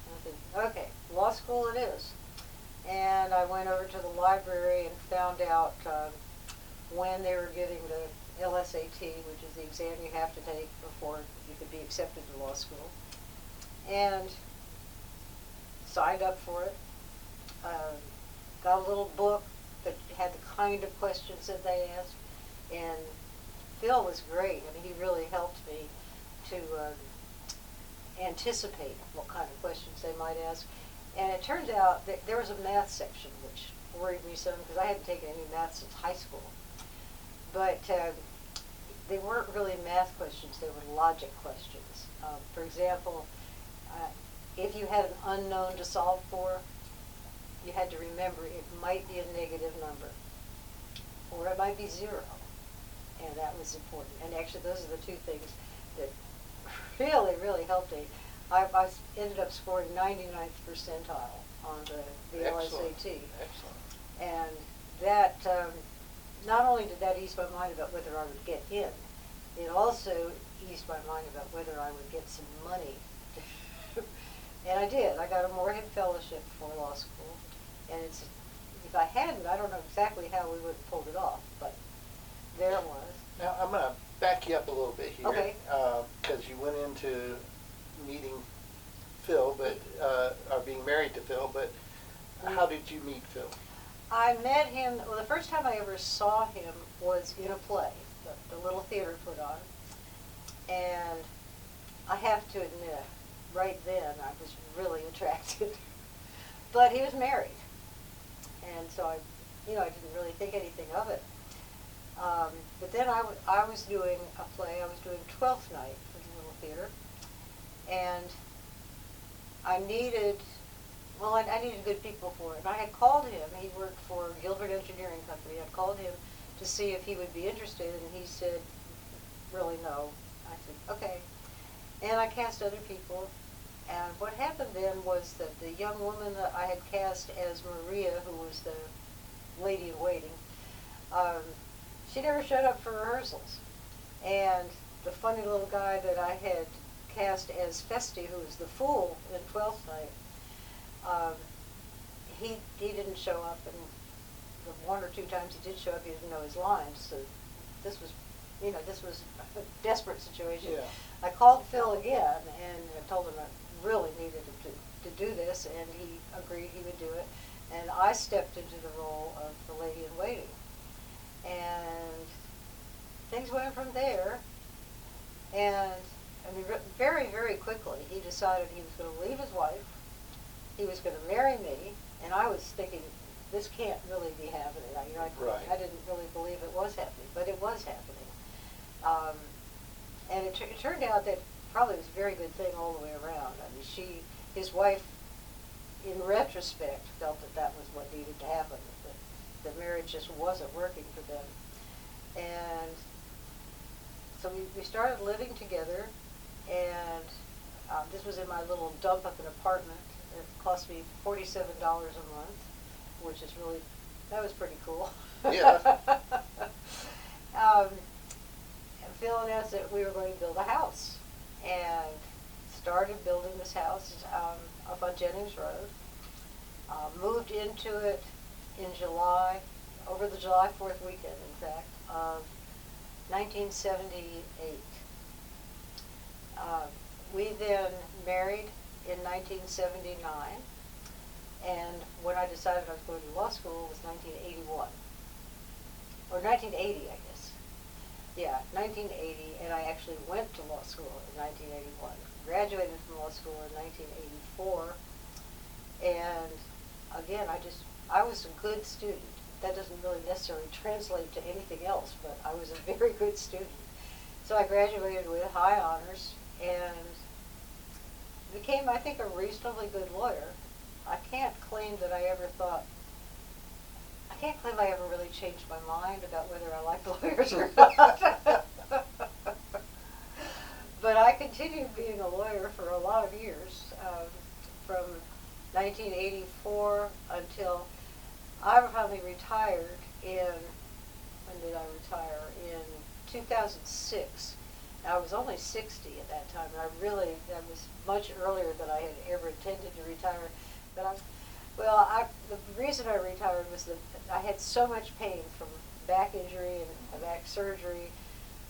And I said, okay, law school it is. And I went over to the library and found out when they were giving the LSAT, which is the exam you have to take before you could be accepted to law school, and signed up for it. Got a little book that had the kind of questions that they asked, and Phil was great. I mean, he really helped me to anticipate what kind of questions they might ask. And it turned out that there was a math section, which worried me some because I hadn't taken any math since high school. But they weren't really math questions, they were logic questions. For example, if you had an unknown to solve for, you had to remember it might be a negative number, or it might be zero, and that was important. And actually, those are the two things that really, really helped me. I ended up scoring 99th percentile on the LSAT. Excellent. And that, not only did that ease my mind about whether I would get in, it also eased my mind about whether I would get some money. And I did. I got a Moorhead Fellowship for law school. And if I hadn't, I don't know exactly how we would have pulled it off, but there it was. Now, I'm going to back you up a little bit here. Okay. Because you went into meeting Phil, but or being married to Phil, but how did you meet Phil? I met him, well, the first time I ever saw him was in a play that the little theater put on. And I have to admit, right then I was really attracted. But he was married. And so I didn't really think anything of it. But then I was doing a play. I was doing Twelfth Night for the little theater. And I needed good people for it. And I had called him. He worked for Gilbert Engineering Company. I called him to see if he would be interested, and he said, really, no. I said, okay. And I cast other people. And what happened then was that the young woman that I had cast as Maria, who was the lady in waiting, she never showed up for rehearsals. And the funny little guy that I had cast as Festi, who was the fool in 12th night, he didn't show up, and the one or two times he did show up, he didn't know his lines. So this was, this was a desperate situation. Yeah. I called Phil again and told him I really needed him to do this, and he agreed he would do it. And I stepped into the role of the lady in waiting. And things went from there. And I mean, very, very quickly, he decided he was going to leave his wife. He was going to marry me. And I was thinking, this can't really be happening. I didn't really believe it was happening, but it was happening. And it turned out that probably was a very good thing all the way around. I mean, his wife, in retrospect, felt that was what needed to happen. That the marriage just wasn't working for them. And so we started living together, and this was in my little dump of an apartment. It cost me $47 a month, which is really, that was pretty cool. Yeah. Phil announced that we were going to build a house, and started building this house up on Jennings Road. Moved into it in July, over the July 4th weekend, in fact, of 1978. We then married in 1979, and when I decided I was going to law school, it was 1981. Or 1980, I guess. Yeah, 1980, and I actually went to law school in 1981. Graduated from law school in 1984, and again, I was a good student. That doesn't really necessarily translate to anything else, but I was a very good student. So I graduated with high honors and became, I think, a reasonably good lawyer. I can't claim that I ever really changed my mind about whether I liked lawyers or not. But I continued being a lawyer for a lot of years, from 1984 until I finally retired when did I retire? In 2006. I was only 60 at that time, and that was much earlier than I had ever intended to retire. But the reason I retired was that I had so much pain from back injury and back surgery.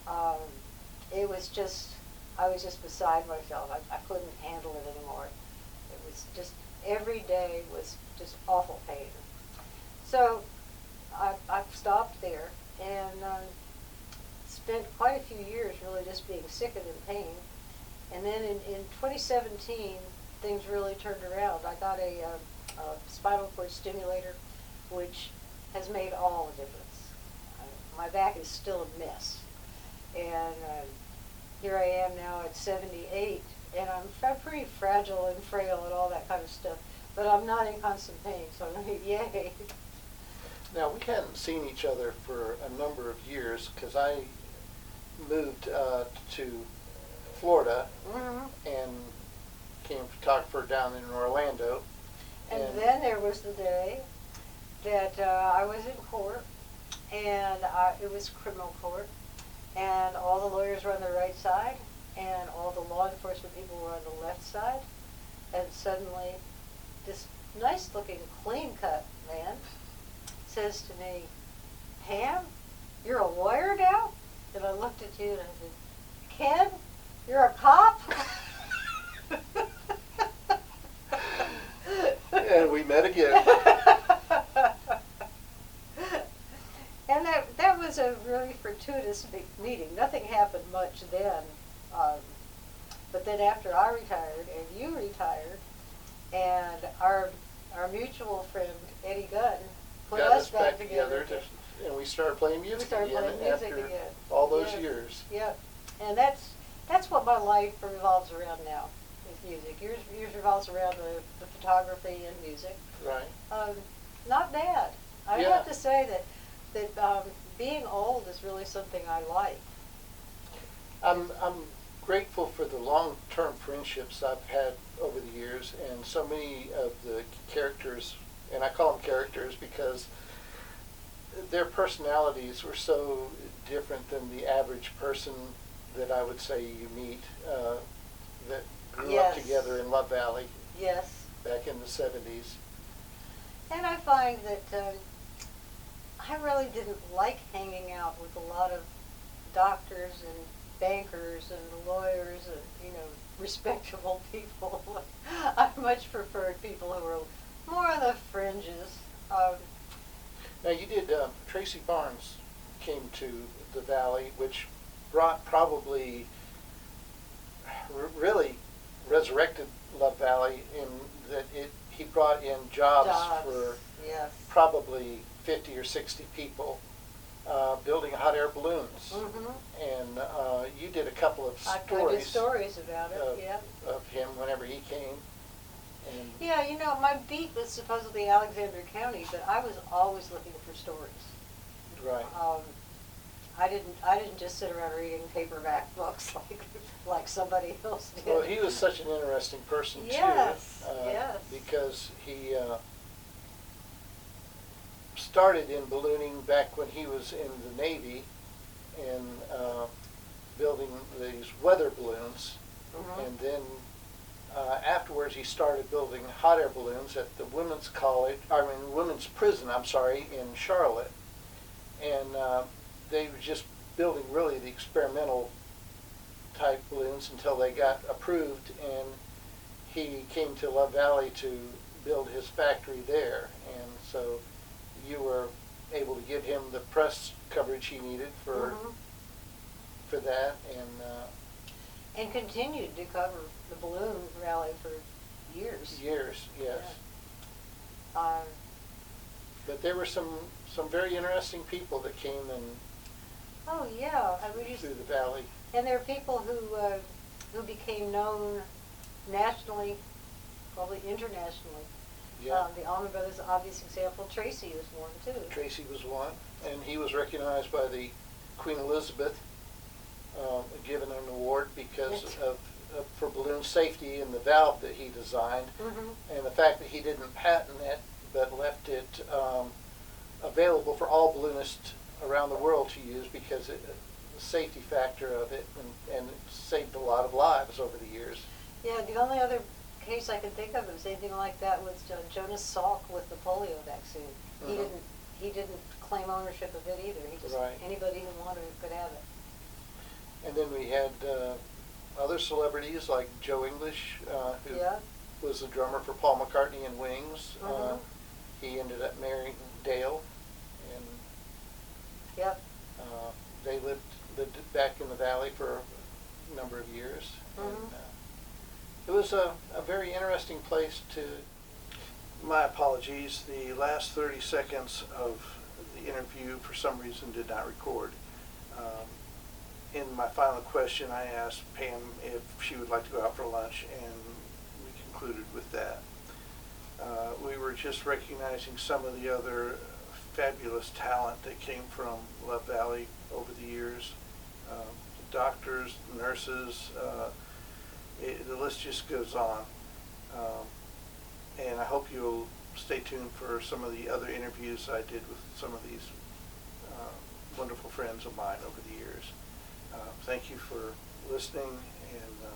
I was just beside myself. I couldn't handle it anymore. It was just, every day was just awful pain. So I stopped there and spent quite a few years really just being sick and in pain. And then in 2017, things really turned around. I got a spinal cord stimulator, which has made all the difference. My back is still a mess. And here I am now at 78, and I'm pretty fragile and frail and all that kind of stuff. But I'm not in constant pain, so yay. Now, we hadn't seen each other for a number of years because I moved to Florida and became a photographer down in Orlando. And then there was the day that I was in court, and it was criminal court, and all the lawyers were on the right side, and all the law enforcement people were on the left side, and suddenly this nice-looking, clean-cut man says to me, "Pam, you're a lawyer now?" And I looked at you and I said, "Ken, you're a cop?" And we met again. And that was a really fortuitous meeting. Nothing happened much then. But then after I retired and you retired, and our mutual friend Eddie Gunn put us back together. And we started playing music again after all those years. Yeah, and that's what my life revolves around now, is music. Yours revolves around the photography and music. Right. Not bad. I have to say that being old is really something I like. I'm grateful for the long-term friendships I've had over the years, and so many of the characters, and I call them characters because their personalities were so different than the average person that I would say you meet that grew up together in Love Valley Yes. back in the 70s. And I find that I really didn't like hanging out with a lot of doctors and bankers and lawyers and, respectable people. I much preferred people who were more on the fringes. Now you did, Tracy Barnes came to the Valley, which brought probably, really resurrected Love Valley in that he brought in jobs for Yes. probably 50 or 60 people building hot air balloons. Mm-hmm. And you did a couple of I did stories about it, of him whenever he came. And Yeah, my beat was supposedly Alexander County, but I was always looking for stories. right. I didn't just sit around reading paperback books like somebody else did. Well, he was such an interesting person Yes, too. yes. Because he started in ballooning back when he was in the Navy and building these weather balloons. Mm-hmm. And then afterwards he started building hot air balloons at the women's prison, in Charlotte. And they were just building really the experimental type balloons until they got approved, and he came to Love Valley to build his factory there. And so you were able to give him the press coverage he needed for Mm-hmm. for that, And continued to cover the balloon rally for years. Years, yes. Yeah. But there were some very interesting people that came Oh yeah, through the valley. and there are people who became known nationally, probably internationally. Yeah. The Allman Brothers, obvious example. Tracy was one too. Tracy was one, and he was recognized by the Queen Elizabeth, given an award because for balloon safety and the valve that he designed, Mm-hmm. and the fact that he didn't patent it but left it available for all balloonists around the world to use because the safety factor of it, and it saved a lot of lives over the years. Yeah, the only other case I can think of was anything like that was Jonas Salk with the polio vaccine. Mm-hmm. He didn't claim ownership of it either. He just Right. Anybody who wanted it could have it. And then we had other celebrities like Joe English, who Yeah. was the drummer for Paul McCartney and Wings. Mhm. He ended up marrying Dale, and Yep. they lived back in the valley for a number of years. Mhm. And, it was a very interesting place to. My apologies. The last 30 seconds of the interview, for some reason, did not record. In my final question, I asked Pam if she would like to go out for lunch, and we concluded with that. We were just recognizing some of the other fabulous talent that came from Love Valley over the years. Doctors, nurses, the list just goes on. And I hope you'll stay tuned for some of the other interviews I did with some of these wonderful friends of mine over the years. Thank you for listening, and